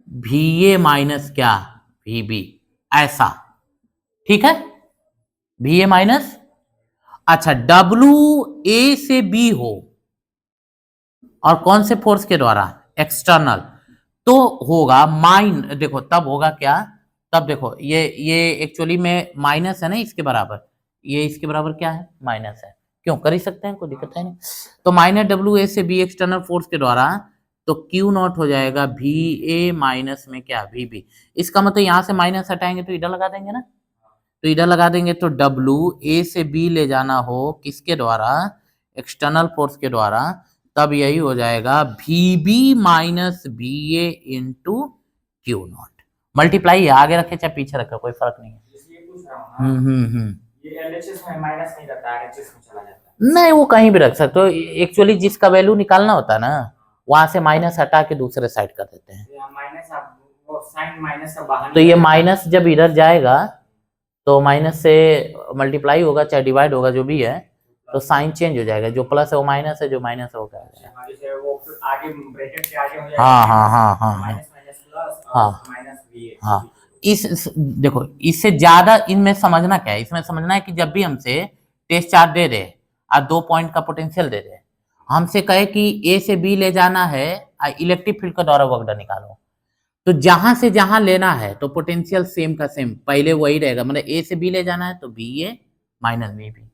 VA माइनस क्या VB, ऐसा, ठीक है, VA माइनस। अच्छा WA से B हो और कौन से फोर्स के द्वारा, एक्सटर्नल, तो होगा देखो तब होगा क्या, तब देखो ये एक्चुअली में माइनस है ना इसके बराबर, ये इसके बराबर क्या है, माइनस है, क्यों कर ही सकते हैं, कोई दिक्कत है नहीं। तो माइनस WA से B एक्सटर्नल फोर्स के द्वारा, तो Q नॉट हो जाएगा VA माइनस में क्या VB। इसका मतलब यहां से माइनस हटाएंगे तो इधर लगा देंगे ना, तो इधर लगा देंगे, तो WA से B ले जाना हो किसके द्वारा, एक्सटर्नल फोर्स के द्वारा, तब यही हो जाएगा VB minus VA into Q not. Multiply आगे रखे चाहे पीछे रखे कोई फर्क नहीं है। ये LHS में माइनस नहीं रहता, RHS में चला जाता है। नहीं वो कहीं भी रख सकते हो, एक्चुअली जिसका वैल्यू निकालना होता है ना, वहां से माइनस हटा के दूसरे साइड कर देते हैं। माइनस वो साइन माइनस का बाहर, तो ये माइनस जब इधर जाएगा तो माइनस से मल्टीप्लाई होगा चाहे डिवाइड होगा जो भी है, तो साइन चेंज हो जाएगा, जो प्लस है वो माइनस है, जो माइनस है वो क्या हो जाएगा। जैसे वो आगे ब्रैकेट से आगे हो जाएगा। हाँ हाँ हाँ हाँ माइनस माइनस प्लस हाँ और माइनस भी। हाँ। देखो इससे ज्यादा इनमें समझना क्या है, इसमें समझना है कि जब भी हमसे टेस्ट चार्ज दे दे और 2 पॉइंट का पोटेंशियल दे दे, हमसे कहे कि ए से बी ले जाना है, इलेक्ट्रिक फील्ड का द्वारा वर्क डन निकालो, तो जहां से जहां लेना है तो पोटेंशियल सेम का सेम पहले वही रहेगा, मतलब ए से बी ले जाना है तो बी ए माइनस बी बी।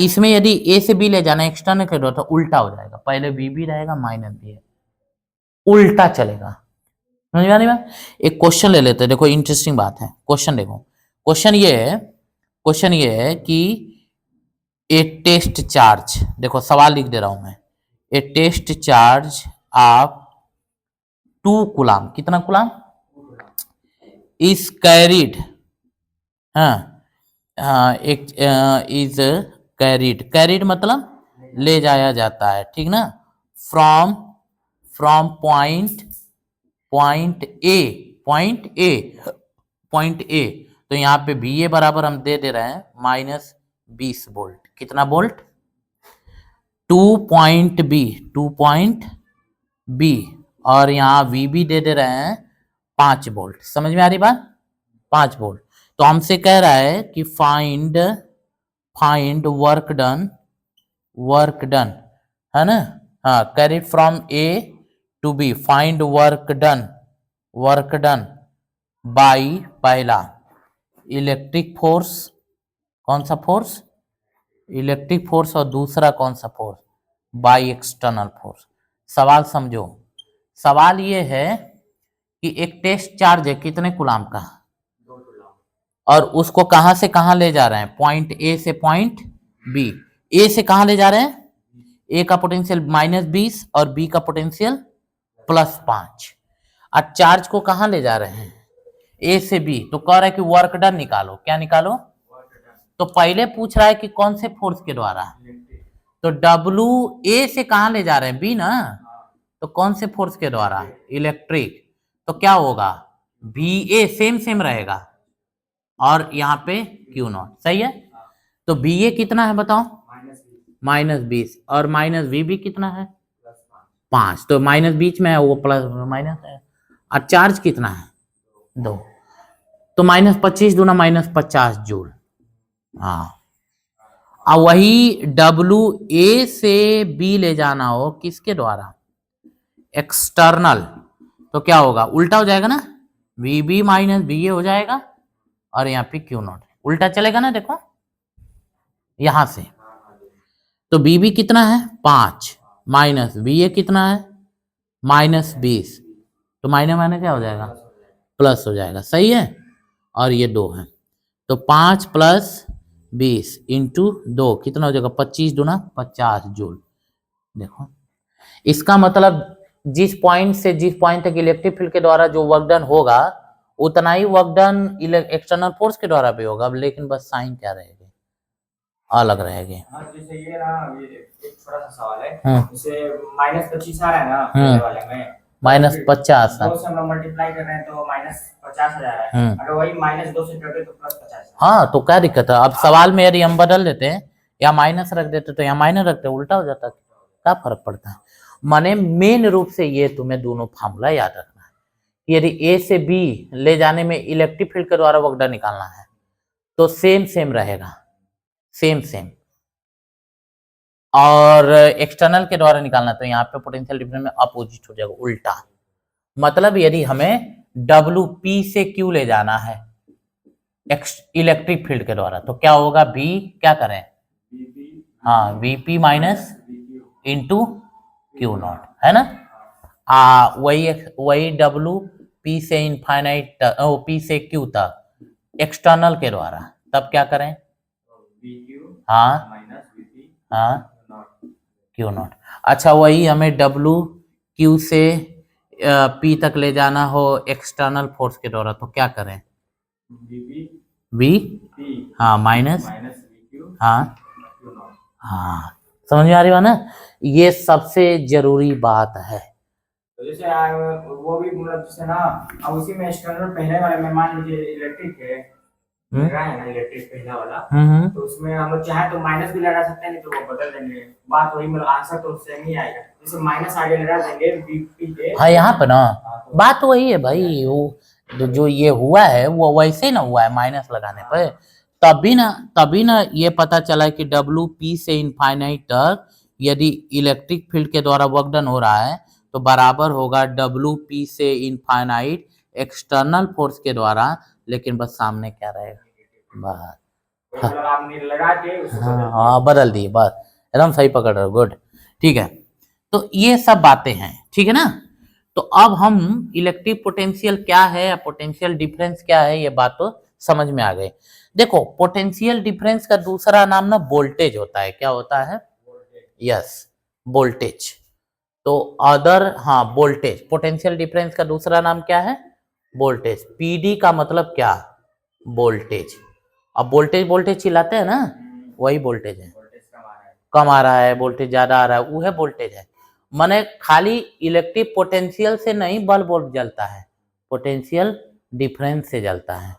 इसमें यदि ए से बी ले जाना है एक्सटर्नल के द्वारा तो उल्टा हो जाएगा, पहले बी बी रहेगा माइनस बी, उल्टा चलेगा। समझ में आ रही बात? एक क्वेश्चन ले लेते हैं, देखो इंटरेस्टिंग बात है, क्वेश्चन देखो। क्वेश्चन ये है कि ए टेस्ट चार्ज, देखो सवाल लिख दे रहा हूं मैं, ए टेस्ट चार्ज ऑफ 2 कूलम, कितना कूलम इज कैरिड, एक इज कैरिड मतलब ले जाया जाता है, ठीक ना, फ्रॉम पॉइंट ए, तो यहाँ पे बी ए बराबर हम दे रहे हैं -20 वोल्ट, कितना वोल्ट, 2 पॉइंट बी, और यहाँ वी बी दे रहे हैं 5 वोल्ट। समझ में आ रही बात, 5 वोल्ट। तो हमसे कह रहा है कि फाइंड वर्क डन, है ना, हाँ, carried from A to B, find work done by, पहला इलेक्ट्रिक फोर्स, कौन सा फोर्स, इलेक्ट्रिक फोर्स, और दूसरा कौन सा फोर्स, बाई एक्सटर्नल फोर्स। सवाल समझो, सवाल ये है कि एक टेस्ट चार्ज है कितने कूलम का, और उसको कहां से कहां ले जा रहे हैं, पॉइंट ए से पॉइंट बी। ए से कहां ले जा रहे हैं, ए का पोटेंशियल -20 और बी का पोटेंशियल +5, और चार्ज को कहां ले जा रहे हैं, ए से बी, तो कह रहा है कि वर्क डन निकालो, क्या निकालो, तो पहले पूछ रहा है कि कौन से फोर्स के द्वारा, तो डब्लू ए से कहां ले जा रहे हैं, बी ना, तो कौन से फोर्स के द्वारा, इलेक्ट्रिक, तो क्या होगा, बी ए सेम रहेगा, और यहाँ पे Q0, सही है। तो बी ए कितना है बताओ, -20, और -VB कितना है, 5, तो माइनस बीच में है, वो प्लस माइनस है, और चार्ज कितना है, 2, तो -25 दूना -50 जूल। हाँ, और वही डब्लू ए से बी ले जाना हो किसके द्वारा, एक्सटर्नल, तो क्या होगा, उल्टा हो जाएगा ना, VB माइनस BA हो जाएगा, और यहाँ पे Q0 उल्टा चलेगा ना, देखो यहां से, तो BB कितना है 5, माइनस BA कितना है -20, तो माइनस क्या हो जाएगा, प्लस हो जाएगा, सही है, और ये 2 है, तो 5 + 20 इंटू 2 कितना हो जाएगा, 25 दूना 50 जूल। देखो इसका मतलब जिस पॉइंट से जिस पॉइंट तक इलेक्ट्रिक फील्ड के द्वारा जो वर्क डन होगा उतना ही वर्क डन एक्सटर्नल फोर्स के द्वारा भी होगा, लेकिन बस साइन क्या रहेगी, अलग रहेगी। जैसे ये ना, ये एक छोटा सा सवाल है, जैसे -25 आ रहा है ना पहले वाले में, -50 2 से हम लोग मल्टीप्लाई कर रहे हैं तो -50 आ रहा है, अगर वही -2 से करते तो +50। हाँ, तो क्या दिक्कत है, अब सवाल में यदि हम बदल देते हैं या माइनस रख देते तो यहाँ माइनस रखते उल्टा हो जाता, क्या फर्क पड़ता है। माने मेन रूप से ये तुम्हें दोनों फार्मूला याद रखना है, यदि ए से बी ले जाने में इलेक्ट्रिक फील्ड के द्वारा वर्क डन निकालना है तो सेम रहेगा, सेम, और एक्सटर्नल के द्वारा निकालना तो यहाँ पे पोटेंशियल डिफरेंस में अपोजिट हो जाएगा, उल्टा। मतलब यदि हमें WP से Q ले जाना है इलेक्ट्रिक फील्ड के द्वारा तो क्या होगा, B क्या करें, हाँ VP माइनस इंटू Q0, है ना, वही WP से इनफाइनाइट, P से Q तक एक्सटर्नल के द्वारा, तब क्या करें, हाँ Q0। अच्छा, वही हमें WQ से P तक ले जाना हो एक्सटर्नल फोर्स के द्वारा तो क्या करें, B, हाँ माइनस, हाँ समझ में आ रही बात ना, ये सबसे जरूरी बात है। तो जैसे वो भी मतलब जैसे ना, अब उसी में एक्सटर्नल पहले वाले में मान लीजिए इलेक्ट्रिक है, लगा है ना इलेक्ट्रिक पहला वाला, तो उसमें हम लोग चाहे तो माइनस भी लगा सकते हैं, नहीं तो वो बदल देंगे, बात वही मतलब आंसर तो सेम ही आएगा। जैसे माइनस आगे लगा देंगे बीपी पे, हाँ यहाँ पे ना बात वही है भाई, वो जो ये हुआ है वो वैसे ना हुआ है माइनस लगाने पर, तभी ना ये पता चला कि डब्ल्यू पी से इनफाइनाइट तक यदि इलेक्ट्रिक फील्ड के द्वारा वर्क डन हो रहा है तो बराबर होगा डब्ल्यू पी से इनफाइनाइट एक्सटर्नल फोर्स के द्वारा, लेकिन बस सामने क्या रहेगा बस। मतलब आपने लगा के उसको हाँ बदल दिए, बस एकदम सही पकड़ रहे हो, गुड, ठीक है। तो ये सब बातें हैं, ठीक है ना। तो अब हम इलेक्ट्रिक पोटेंशियल क्या है या पोटेंशियल डिफरेंस क्या है, ये बात तो समझ में आ गई। देखो पोटेंशियल डिफरेंस का दूसरा नाम ना वोल्टेज होता है, क्या होता है, यस वोल्टेज। तो अदर, हाँ वोल्टेज, पोटेंशियल डिफरेंस का दूसरा नाम क्या है, वोल्टेज। पीडी का मतलब क्या, वोल्टेज। अब वोल्टेज वोल्टेज चिल्लाते हैं ना, वही वोल्टेज है, कम आ रहा है वोल्टेज ज्यादा आ रहा है, वो है वोल्टेज है। माने खाली इलेक्ट्रिक पोटेंशियल से नहीं बल्ब जलता है, पोटेंशियल डिफरेंस से जलता है।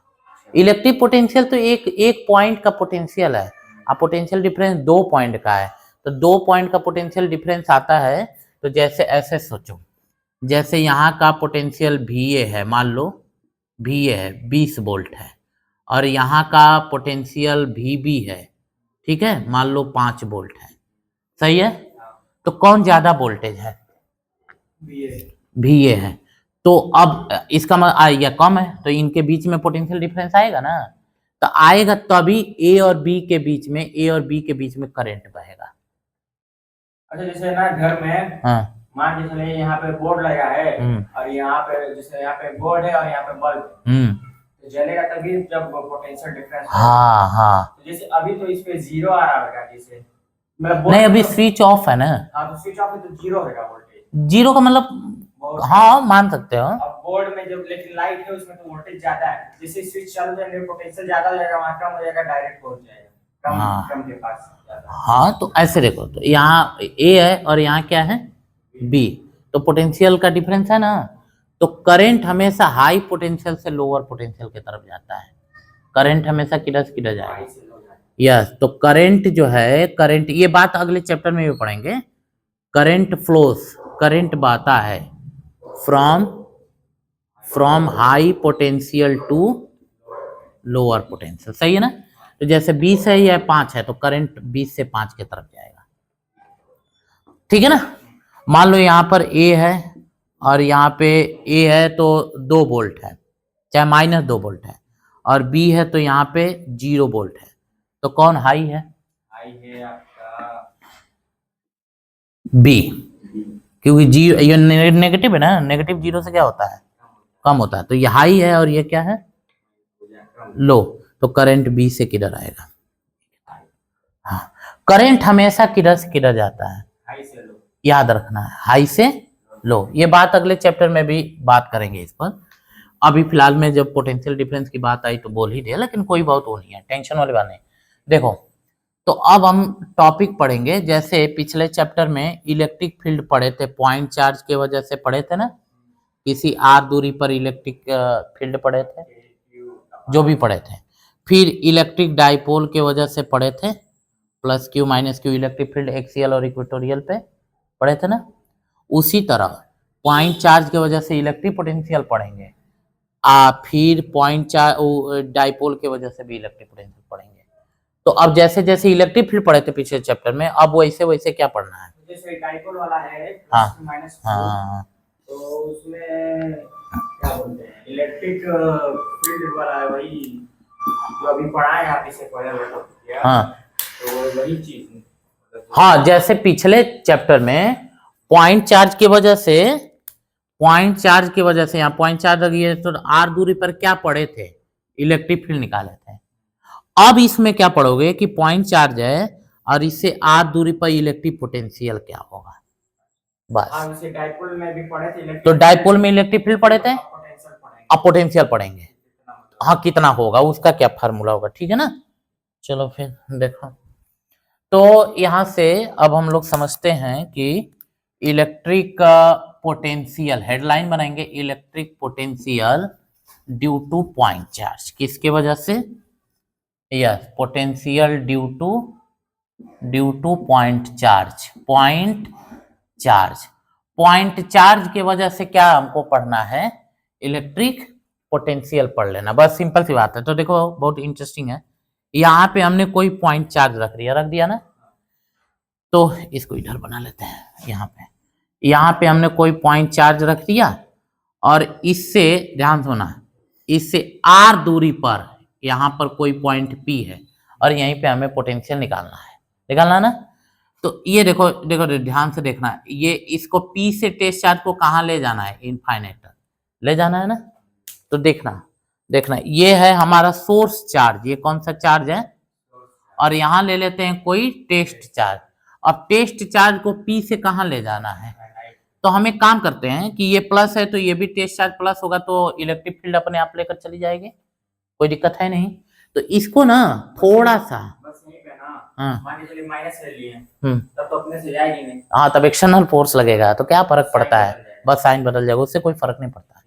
इलेक्ट्रिक पोटेंशियल तो एक पॉइंट का पोटेंशियल है, और पोटेंशियल डिफरेंस 2 पॉइंट का है। तो 2 पॉइंट का पोटेंशियल डिफरेंस आता है, तो जैसे ऐसे सोचो, जैसे यहाँ का पोटेंशियल VA है, मान लो VA है 20 वोल्ट है, और यहाँ का पोटेंशियल VB है, ठीक है, मान लो 5 वोल्ट है, सही है। तो कौन ज्यादा वोल्टेज है, VA है। तो अब इसका मतलब या कम है, तो इनके बीच में पोटेंशियल डिफरेंस आएगा ना, तो आएगा तभी A और B के बीच में, A और B के बीच में करंट बहेगा। अच्छा जैसे ना घर में, हाँ मान के चलिए यहाँ पे बोर्ड लगा है, और यहाँ पे जैसे यहाँ पे बोर्ड है और यहाँ पे बल्ब, तो जलेगा तभी जब पोटेंशियल डिफरेंस। हाँ हाँ, तो जैसे अभी तो इस पे 0 आ रहा होगा, जैसे मतलब नहीं अभी स्विच ऑफ है ना। हाँ तो स्विच ऑफ है तो 0 होगा वोल्टेज, 0 का मतलब हाँ मान सकते हो। अब बोर्ड में जब लेकिन लाइट है उसमें तो वोल्टेज ज्यादा है, जैसे स्विच चालू करेंगे पोटेंशियल ज्यादा हो जाएगा, वहां कम हो जाएगा, डायरेक्ट पहुंच जाएगा कम के पास। हाँ तो ऐसे देखो, तो यहाँ A है और यहाँ क्या है B, तो पोटेंशियल का डिफरेंस है ना, तो करंट हमेशा हाई पोटेंशियल से लोअर पोटेंशियल की तरफ जाता है, करंट हमेशा किधर से किधर जाएगा, यस। तो करंट जो है, करंट ये बात अगले चैप्टर में भी पढ़ेंगे, करंट फ्लोस, करंट बहता है from high potential to lower potential, सही है ना। तो जैसे 20 है या 5 है, तो करंट 20 से 5 की तरफ जाएगा, ठीक है ना। मान लो यहाँ पर A है और यहाँ पे A है तो 2 वोल्ट है, चाहे -2 वोल्ट है, और B है तो यहाँ पे 0 वोल्ट है, तो कौन हाई है, हाई है आपका B, क्योंकि जीरो ये नेगेटिव है ना, नेगेटिव 0 से क्या होता है, कम होता है, तो ये हाई है और ये क्या है, लो। तो करंट B से किधर आएगा, हाँ करंट हमेशा किधर से किधर जाता है, हाई से लो, याद रखना है, हाई से लो। ये बात अगले चैप्टर में भी बात करेंगे इस पर, अभी फिलहाल में जब पोटेंशियल डिफरेंस की बात आई तो बोल ही दिया, लेकिन कोई बात वो नहीं है, टेंशन वाली बात नहीं। देखो तो अब हम टॉपिक पढ़ेंगे, जैसे पिछले चैप्टर में इलेक्ट्रिक फील्ड पढ़े थे, पॉइंट चार्ज की वजह से पढ़े थे ना, किसी r दूरी पर इलेक्ट्रिक फील्ड पढ़े थे, जो भी पढ़े थे। फिर इलेक्ट्रिक डाइपोल के वजह से पढ़े थे, +q -q electric field axial और इक्वेटोरियल पे पढ़े थे ना। उसी तरह पॉइंट चार्ज की वजह से इलेक्ट्रिक पोटेंशियल पढ़ेंगे, फिर पॉइंट चार्ज डाइपोल के वजह से भी इलेक्ट्रिक पोटेंशियल पढ़ेंगे। तो अब जैसे जैसे इलेक्ट्रिक फील्ड पढ़े थे पिछले चैप्टर में, अब वैसे वैसे क्या पढ़ना है, जैसे डाइपोल वाला है हाँ हाँ, तो उसमें क्या बोलते हैं, इलेक्ट्रिक फील्ड वाला है वही जो अभी पढ़ा है आप इससे पहले, हाँ तो वही चीज, हाँ जैसे पिछले चैप्टर में पॉइंट चार्ज की वजह से, यहाँ पॉइंट चार्ज लगी है तो r दूरी पर क्या पढ़े थे, इलेक्ट्रिक फील्ड निकाले थे। अब इसमें क्या पढ़ोगे कि पॉइंट चार्ज है और इससे r दूरी पर इलेक्ट्रिक पोटेंशियल क्या होगा, बस। डाइपोल में भी पढ़े थे, तो डाइपोल में इलेक्ट्रिक फील्ड पढ़े थे, अब पोटेंशियल पढ़ेंगे, हाँ कितना होगा उसका क्या फार्मूला होगा, ठीक है ना। चलो फिर देखो, तो यहां से अब हम लोग समझते हैं कि इलेक्ट्रिक पोटेंशियल, हेडलाइन बनाएंगे, electric potential due two point charge, किसके वजह से, yes, potential due two point charge. Point charge की वजह से क्या हमको पढ़ना है, इलेक्ट्रिक पोटेंशियल पढ़ लेना, बस सिंपल सी बात है। तो देखो बहुत इंटरेस्टिंग है, यहाँ पे हमने कोई पॉइंट चार्ज रख दिया ना, तो इसको इधर बना लेते हैं। यहाँ पे हमने कोई पॉइंट चार्ज रख दिया और इससे ध्यान सुना, इससे r दूरी पर यहाँ पर कोई पॉइंट P है और यहीं पे हमें पोटेंशियल निकालना है ना। तो ये देखो ध्यान से देखना, ये इसको P से टेस्ट चार्ज को कहाँ ले जाना है, इनफाइनाइट तक ले जाना है ना। तो देखना ये है हमारा सोर्स चार्ज, ये कौन सा चार्ज है, और यहाँ ले लेते हैं कोई टेस्ट चार्ज। अब टेस्ट चार्ज को P से कहाँ ले जाना है, तो हम एक काम करते हैं कि ये प्लस है तो ये भी टेस्ट चार्ज प्लस होगा, तो इलेक्ट्रिक फील्ड अपने आप लेकर चली जाएगी, कोई दिक्कत है नहीं। तो इसको ना थोड़ा सा बस यहीं पे ना, मान लीजिए माइनस ले लिए तब तो अपने से जाएगी नहीं, हाँ तब एक्सटर्नल फोर्स लगेगा, तो क्या फर्क पड़ता है, बस साइन बदल जाएगा, उससे कोई फर्क नहीं पड़ता है।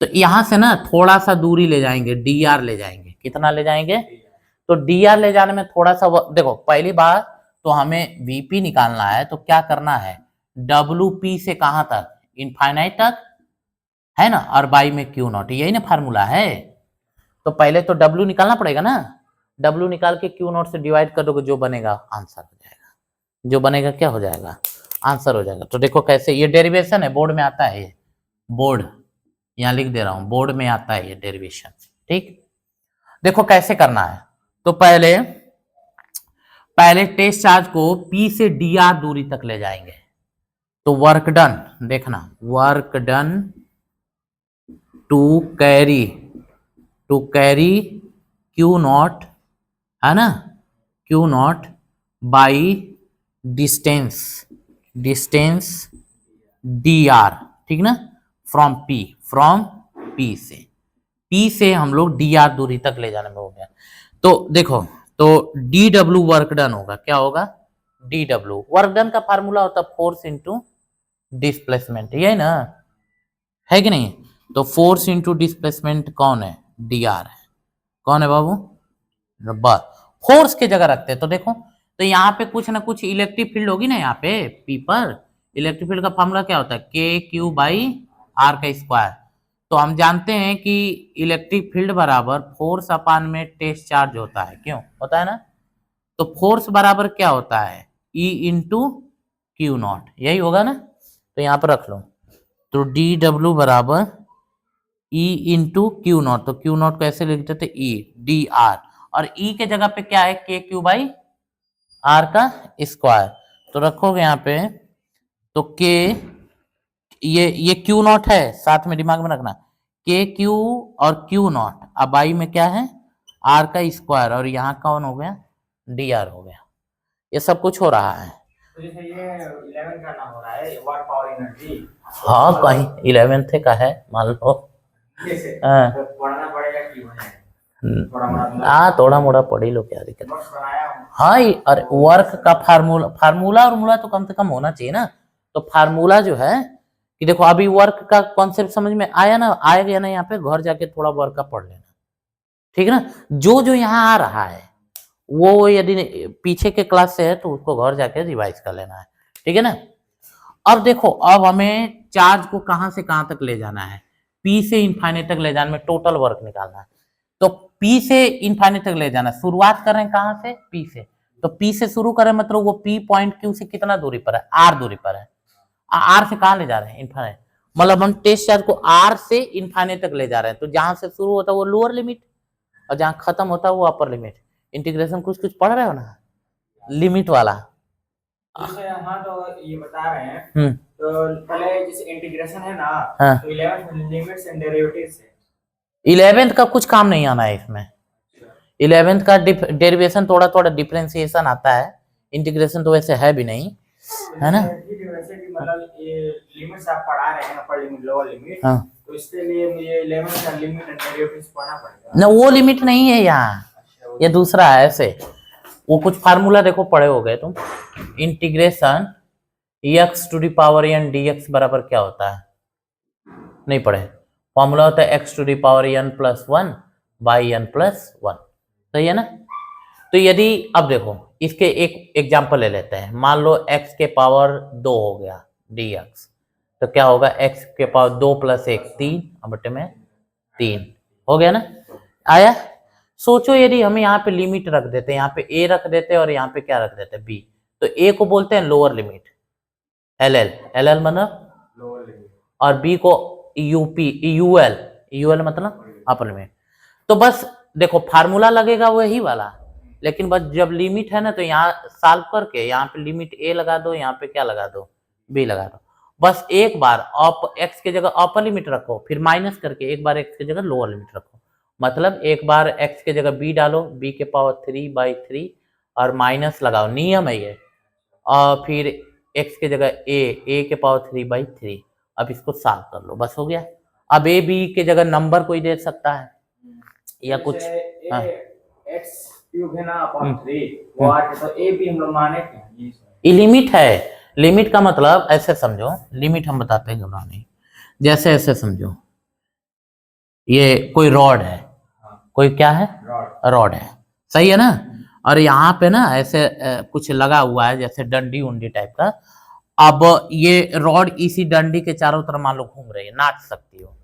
तो यहाँ से ना थोड़ा सा दूरी ले जाएंगे, dr ले जाएंगे, कितना ले जाएंगे, तो dr ले जाने में थोड़ा सा देखो, पहली बार तो हमें vp निकालना है, तो क्या करना है, wp से कहां तक, इनफाइनाइट तक है ना, और बाई में q नॉट, यही ना फार्मूला है। तो पहले तो w निकालना पड़ेगा ना, w निकाल के q नॉट से डिवाइड कर दोगे, जो बनेगा आंसर हो जाएगा, जो बनेगा क्या हो जाएगा, आंसर हो जाएगा। तो देखो कैसे, ये डेरिवेशन है, बोर्ड में आता है, ये बोर्ड यहाँ लिख दे रहा हूं, बोर्ड में आता है ये डेरिवेशन, ठीक। देखो कैसे करना है, तो पहले टेस्ट चार्ज को P से dr दूरी तक ले जाएंगे, तो वर्क डन, देखना work done to carry Q naught है ना, Q naught by distance dr, ठीक ना, फ्रॉम P से हम लोग dr दूरी तक ले जाने में हो गया। तो देखो, तो dw वर्क डन होगा, क्या होगा, dw वर्क डन का फार्मूला होता है फोर्स इंटू डिस्प्लेसमेंट, यही ना है कि नहीं। तो फोर्स इंटू डिस्प्लेसमेंट कौन है, dr है, कौन है बाबू, बस फोर्स के जगह रखते हैं। तो देखो, तो यहाँ पे कुछ ना कुछ इलेक्ट्रिक फील्ड होगी ना, यहाँ पे P पर इलेक्ट्रिक फील्ड का फार्मूला क्या होता है, KQ बाई R का स्क्वायर। तो हम जानते हैं कि इलेक्ट्रिक फील्ड बराबर फोर्स अपान में टेस्ट चार्ज होता है, क्यों होता है ना। तो फोर्स बराबर क्या होता है, E इंटू Q नॉट, यही होगा ना। तो यहाँ पर रख लो, तो dw बराबर E इंटू Q नॉट, तो Q नॉट को ऐसे लिखते थे E dr, और E के जगह पे क्या है, KQ बाई R का स्क्वायर। तो रखोगे यहाँ पे, तो K ये Q नॉट है, साथ में दिमाग में रखना, KQ और Q नॉट, अब I में क्या है, R का स्क्वायर, और यहाँ कौन हो गया, dr हो गया। ये सब कुछ हो रहा है, तो जैसे ये 11 का ना हो रहा है, वर्क पावर एनर्जी, हाँ कहीं 11th का है मान लो, तो पढ़ना पड़ेगा कि हो जाए, हाँ थोड़ा मोड़ा पढ़ी लो, क्या दिक्कत, हाँ अरे वर्क का फार्मूला तो कम से कम होना चाहिए ना। तो फार्मूला जो है कि देखो, अभी वर्क का कॉन्सेप्ट समझ में आया गया ना, यहाँ पे घर जाके थोड़ा वर्क का पढ़ लेना, ठीक है ना। जो यहाँ आ रहा है वो यदि पीछे के क्लास से है तो उसको घर जाके रिवाइज कर लेना है, ठीक है ना। अब देखो, अब हमें चार्ज को कहां से कहां तक ले जाना है, P से इनफाइनाइट तक ले जाने में टोटल वर्क निकालना है। तो P से इनफाइनाइट तक ले जाना, शुरुआत कर रहे हैं कहां से, P से। तो P से शुरू करें, मतलब वो P पॉइंट Q से कितना दूरी पर है, R दूरी पर है। R से कहां ले जा रहे हैं, इनफाइनाइट, मतलब हम टेस्ट चार्ज को R से इनफाइनाइट तक ले जा रहे हैं। तो जहां से शुरू होता है वो लोअर लिमिट, और जहां खत्म होता है वो अपर लिमिट। इंटीग्रेशन कुछ पढ़ रहे हो ना, लिमिट वाला। हाँ तो ये बता रहे हैं, तो पहले जैसे इंटीग्रेशन है ना, तो 11 लिमिट्स एंड डेरिवेटिव्स है, 11th का कुछ काम नहीं आना है इसमें। 11th का डेरिवेशन थोड़ा डिफरेंशिएशन आता है, इंटीग्रेशन तो वैसे है भी नहीं, है ना। मतलब ये लिमिट्स आप पढ़ा रहे हैं, अपर लिमिट लोअर लिमिट, तो इसके लिए मुझे 11 का लिमिट एंड डेरिवेटिव्स पढ़ना पड़ेगा ना। वो लिमिट नहीं है यहाँ, ये दूसरा है ऐसे। वो कुछ फार्मूला देखो पढ़े हो गए तुम, integration x to the power n dx बराबर क्या होता है, नहीं पढ़े। फॉर्मूला होता है x to the power n plus 1 by n plus 1, सही है ना। तो यदि अब देखो इसके एक एग्जांपल ले लेते हैं, मान लो x के पावर 2 हो गया dx, तो क्या होगा x के पावर 2 + 1 3 बटे में 3 हो गया ना। आया। सोचो यदि हम यहाँ पे लिमिट रख देते, यहाँ पे a रख देते और यहाँ पे क्या रख देते b, तो a को बोलते हैं लोअर लिमिट LL मतलब लोअर लिमिट, और b को UL मतलब अपर लिमिट। तो बस देखो फार्मूला लगेगा वही वाला, लेकिन बस जब लिमिट है ना तो यहाँ सॉल्व करके यहाँ पे लिमिट a लगा दो, यहाँ पे क्या लगा दो b लगा दो। बस एक बार x की जगह अपर लिमिट रखो, फिर माइनस करके एक बार x की जगह लोअर लिमिट रखो, मतलब एक बार x की जगह b डालो, b के पावर 3/3 और माइनस लगाओ, नियम है ये, और फिर x की जगह a के पावर 3/3। अब इसको सॉल्व कर लो, बस हो गया। अब a b की जगह नंबर कोई दे सकता है या कुछ। हाँ x क्यूब है ना अपॉन 3 वो 8 है, तो a भी हम लोग माने कि ये लिमिट है। लिमिट का मतलब ऐसे समझो, लिमिट हम बताते हैं घबरा नहीं, जैसे ऐसे समझो ये कोई रॉड है, कोई क्या है रॉड है, सही है ना। और यहाँ पे ना ऐसे कुछ लगा हुआ है जैसे डंडी उंडी टाइप का। अब ये रॉड इसी डंडी के चारों तरफ मान लो घूम रही है, नाच सकती हो,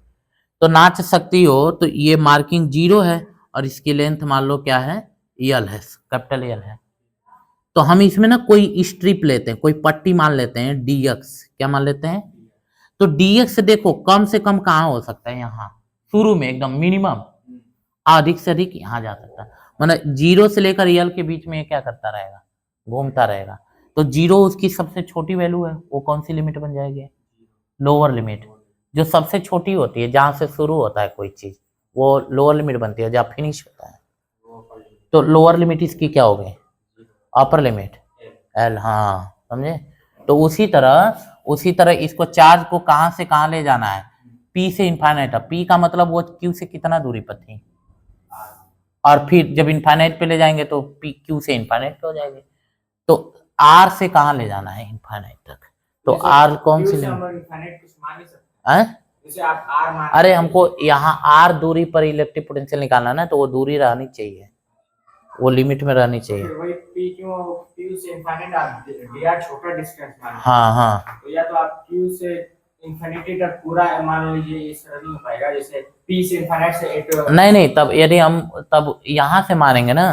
तो नाच सकती हो तो ये मार्किंग 0 है और इसकी लेंथ मान लो क्या है यल है, कैपिटल यल है। तो हम इसमें ना कोई स्ट्रिप लेते हैं, कोई पट्टी मान लेते हैं dx, क्या मान लेते हैं, तो dx देखो कम से कम कहाँ हो सकता है, यहाँ शुरू में एकदम मिनिमम, अधिक से अधिक यहाँ जा सकता है, मतलब 0 से लेकर यल के बीच में ये क्या करता रहेगा, घूमता रहेगा। तो 0 उसकी सबसे छोटी वैल्यू है, वो कौन सी लिमिट बन जाएगी, लोअर लिमिट। जो सबसे छोटी होती है जहां से शुरू होता है कोई चीज, वो लोअर लिमिट बनती है, जहां फिनिश होता है। तो लोअर लिमिट इसकी क्या हो गई, अपर लिमिट L। हाँ समझे। तो उसी तरह इसको चार्ज को कहां से कहां ले जाना है, P से इनफाइनाइट। P का मतलब वो Q से कितना दूरी पर थी, और फिर जब इनफाइनाइट पे ले जाएंगे तो P Q से इनफाइनाइट पे हो जाएंगे। तो R से कहां ले जाना है, इनफाइनाइट तक। तो R कौन सी लिमिट है, जैसे आप r मान, अरे हमको यहाँ R दूरी पर इलेक्ट्रिक पोटेंशियल निकालना ना, तो वो दूरी रहनी चाहिए, वो लिमिट में रहनी चाहिए। वही p क्यों q से इंफिनिटी आप dr छोटा डिस्टेंस मान, हाँ तो या तो आप q से इंफिनिटी तक पूरा मान लीजिए, इस तरह नहीं हो पाएगा, जैसे p से इंफिनिटी से 8 नहीं, तब यदि हम तब यहाँ से मानेंगे ना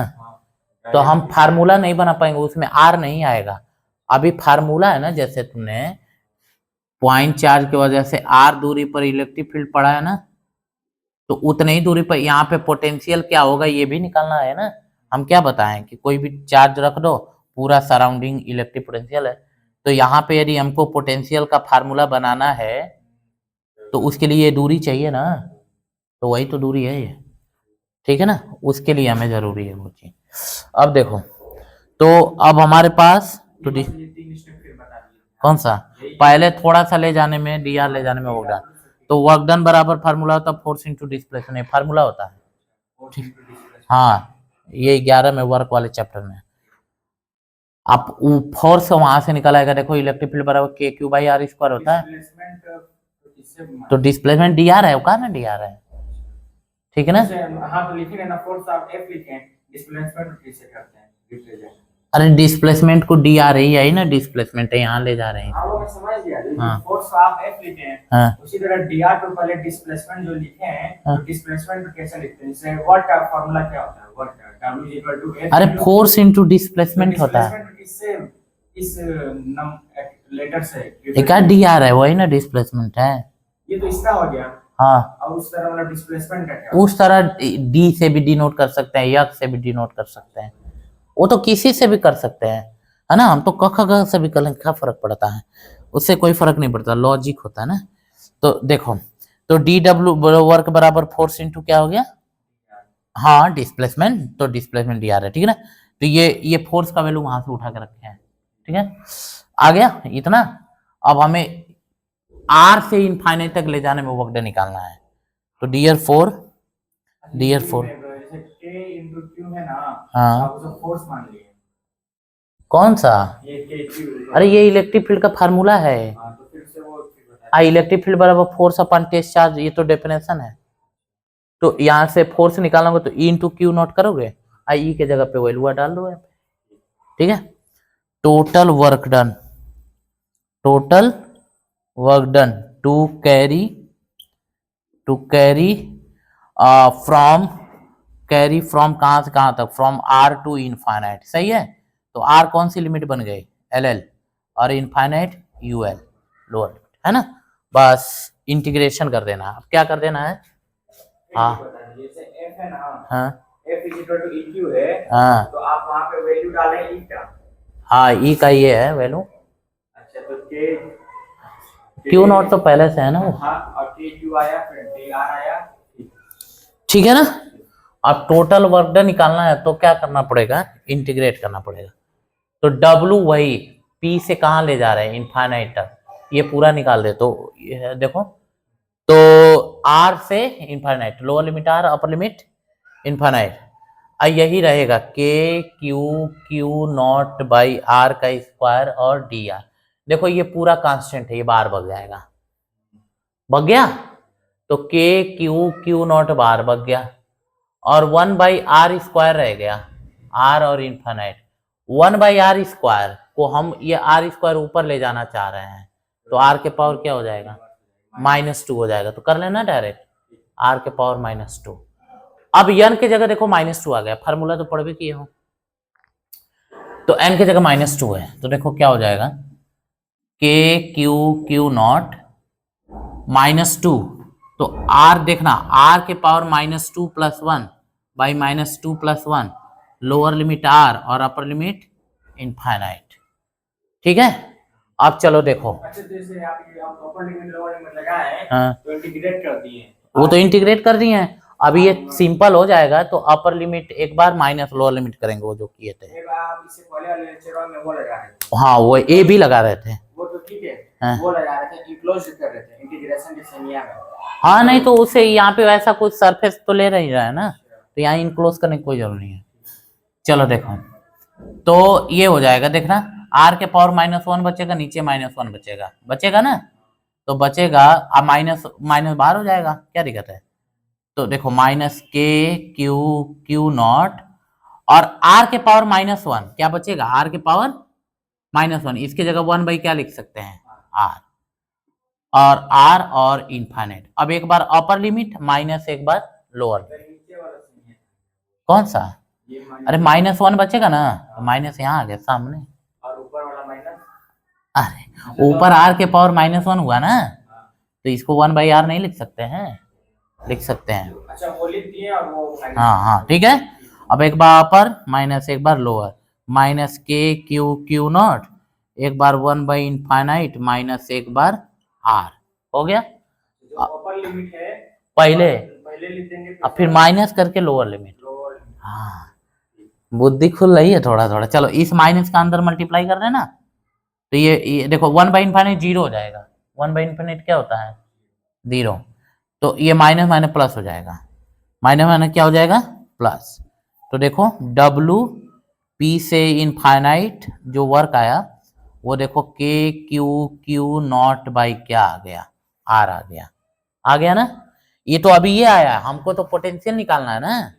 तो हम फार्मूला नहीं बना पाएंगे, उसमें R नहीं आएगा। अभी फार्मूला है ना, जैसे तुमने पॉइंट चार्ज की वजह से R दूरी पर इलेक्ट्रिक फील्ड पड़ा है ना, तो उतने ही दूरी पर यहाँ पे पोटेंशियल क्या होगा ये भी निकालना है ना। हम क्या बताएं कि कोई भी चार्ज रख दो, पूरा सराउंडिंग इलेक्ट्रिक पोटेंशियल है, तो यहाँ पे यदि हमको पोटेंशियल का फार्मूला बनाना है तो उसके लिए ये दूरी चाहिए ना, तो वही तो दूरी है ये, ठीक है ना, उसके लिए हमें जरूरी है वो चीज। अब देखो, तो अब हमारे पास तो कौन सा, पहले थोड़ा सा ले जाने में dr ले जाने में होगा, तो वर्क डन बराबर फार्मूला होता है फोर्स इनटू डिस्प्लेसमेंट, फार्मूला होता है ठीक। हाँ ये 11 में वर्क वाले चैप्टर में आप फोर्स वहां से निकल आएगा, देखो इलेक्ट्रिक फील्ड बराबर KQ/R² होता है, तो डिस्प्लेसमेंट dr है, वो ना dr है, ठीक है ना। हाँ तो लिखे ना फोर्स आप F लिखें, डिस्प्लेसमेंट कैसे करते हैं रिप्रेजेंट, अरे डिस्प्लेसमेंट को dr ही है ना, डिस्प्लेसमेंट है यहाँ ले जा रहे हैं। हाँ वो मैं समझ गया, हाँ फोर्स आप F लिखे हैं, हाँ उसी तरह dr को पहले डिस्प्लेसमेंट जो लिखे हैं, तो डिस्प्लेसमेंट कैसे लिखते हैं, जैसे व्हाट का फार्मूला क्या होता है, व्हाट W = अरे फोर्स इनटू डिस्प्लेसमेंट होता है, इससे इस लेटर से एक dr है, वही ना डिस्प्लेसमेंट है, ये तो इसका हो गया। हाँ और उस तरह वाला डिस्प्लेसमेंट का क्या, उस तरह d से भी डिनोट कर सकते हैं, यक से भी डिनोट कर सकते हैं, वो तो किसी से भी कर सकते हैं, है ना। हम तो क ख ग से भी करें, क्या फर्क पड़ता है, उससे कोई फर्क नहीं पड़ता, लॉजिक होता है ना। तो देखो, तो dw वर्क बराबर फोर्स इनटू क्या हो गया, हाँ डिस्प्लेसमेंट, तो डिस्प्लेसमेंट dr है, ठीक है ना। तो ये फोर्स का वैल्यू वहां से उठा के रखे हैं, ठीक है, आ गया इतना। अब हमें R से इनफाइनाइट तक ले जाने में वर्क डन निकालना है, तो dr4 जैसे K into Q है ना, हाँ आप उसे फोर्स मान लिए, कौन सा, ये KQ, अरे ये इलेक्ट्रिक फील्ड का फार्मूला है, हाँ तो फिर से वो फिर इलेक्ट्रिक फील्ड बराबर फोर्स अपॉन टेस्ट चार्ज, ये तो डेफिनेशन है। तो यहाँ से फोर्स निकालोगे तो E into Q नोट करोगे, आई के जगह पे वैल्यू डाल दो, ठीक है। Total work done, total work done to carry from, carry from कहां से कहां तक, फ्रॉम आर टू इनफाइनाइट, सही है। तो आर कौन सी लिमिट बन गई, एल एल, और infinite U L, lower limit, है ना। बस इंटीग्रेशन कर देना, अब क्या कर देना है, हाँ जैसे f है ना, हाँ f इक्वल टू eq है, हाँ तो आप वहां पे वैल्यू डालें e का, हाँ, ई का ये है वैल्यू। अच्छा तो k क्यू नॉट तो पहले से है ना वो, हाँ, और k q आया, फिर d r आया, ठीक है ना। अब टोटल वर्क डन निकालना है तो क्या करना पड़ेगा, इंटीग्रेट करना पड़ेगा। तो W वही P से कहाँ ले जा रहे हैं, इनफाइनाइट तक, ये पूरा निकाल दे। तो ये देखो, तो R से infinite, lower limit R, upper limit infinite, यही रहेगा Q नॉट बाई R का स्क्वायर और dr। देखो ये पूरा कांस्टेंट है, ये बार बग जाएगा, बग गया, तो Q नॉट बार बग गया, और 1/r स्क्वायर रह गया, r और इनफाइनाइट। 1/r स्क्वायर को हम ये r स्क्वायर ऊपर ले जाना चाह रहे हैं, तो r के पावर क्या हो जाएगा, -2 हो जाएगा। तो कर लेना डायरेक्ट, r के पावर -2। अब n के जगह देखो -2 आ गया, फार्मूला तो पढ़ भी किए हो। तो n के जगह -2 है, तो देखो क्या हो जाएगा, Q नॉट -2, तो r देखना, r के power -2 + 1 by -2 + 1, lower limit r और अपर लिमिट इनफाइनाइट, ठीक है। अब चलो देखो, अच्छा जैसे आप ये अपर लिमिट लोअर लिमिट लगाए, हाँ तो इंटीग्रेट कर दिए, वो तो इंटीग्रेट कर दिए हैं। अब ये सिंपल हो जाएगा, तो अपर लिमिट एक बार माइनस लोअर लिमिट करेंगे, वो जो किए थे, एक आप इससे पहले वाले लेक्चर में वो लगा रहे थे, हाँ वो ए भी लगा रहे थे, वो तो ठीक है, हाँ। वो लगा रहे थे, इनक्लोज कर रहे थे इंटीग्रेशन के सेमिया में, हाँ नहीं तो उसे यहाँ पे वैसा कुछ सरफेस तो ले नहीं रहा है ना, तो यहाँ इनक्लोज करने की कोई जरूरत नहीं है। चलो देखो, तो ये हो जाएगा, देखना r के पावर -1 बचेगा, नीचे -1 बचेगा, बचेगा ना, तो बचेगा, अब माइनस माइनस बाहर हो जाएगा, क्या दिक्कत है। तो देखो -Q नॉट और r के पावर -1 क्या बचेगा, r के पावर -1, इसके जगह 1 बाई क्या लिख सकते हैं, r, और r और इनफाइनाइट। अब एक बार अपर लिमिट माइनस, एक बार लोअर, कौन सा, अरे -1 बचेगा ना, माइनस यहाँ आ गया सामने, और ऊपर वाला माइनस, अरे ऊपर r के पावर -1 हुआ ना, तो इसको 1/r नहीं लिख सकते हैं, लिख सकते हैं, अच्छा वो लिख दिए और वो हाँ हाँ ठीक है। अब एक बार अपर माइनस, एक बार लोअर, -Q नॉट, एक बार 1 बाई इनफाइनाइट माइनस, एक बार r, हो गया। जो अपर लिमिट है पहले लिख देंगे, अब फिर माइनस करके लोअर लिमिट, हाँ बुद्धि खुल रही है थोड़ा थोड़ा। चलो इस माइनस का अंदर मल्टीप्लाई कर देना, तो ये देखो 1 बाई इनफाइनाइट 0 हो जाएगा, 1 बाई इनफाइनाइट क्या होता है, 0, तो ये माइनस माइनस प्लस हो जाएगा, माइनस माइनस क्या हो जाएगा, प्लस। तो देखो P से इनफाइनाइट जो वर्क आया, वो देखो Q नॉट बाई क्या आ गया, R आ गया, आ गया ना। ये तो अभी ये आया, हमको तो पोटेंशियल निकालना है ना,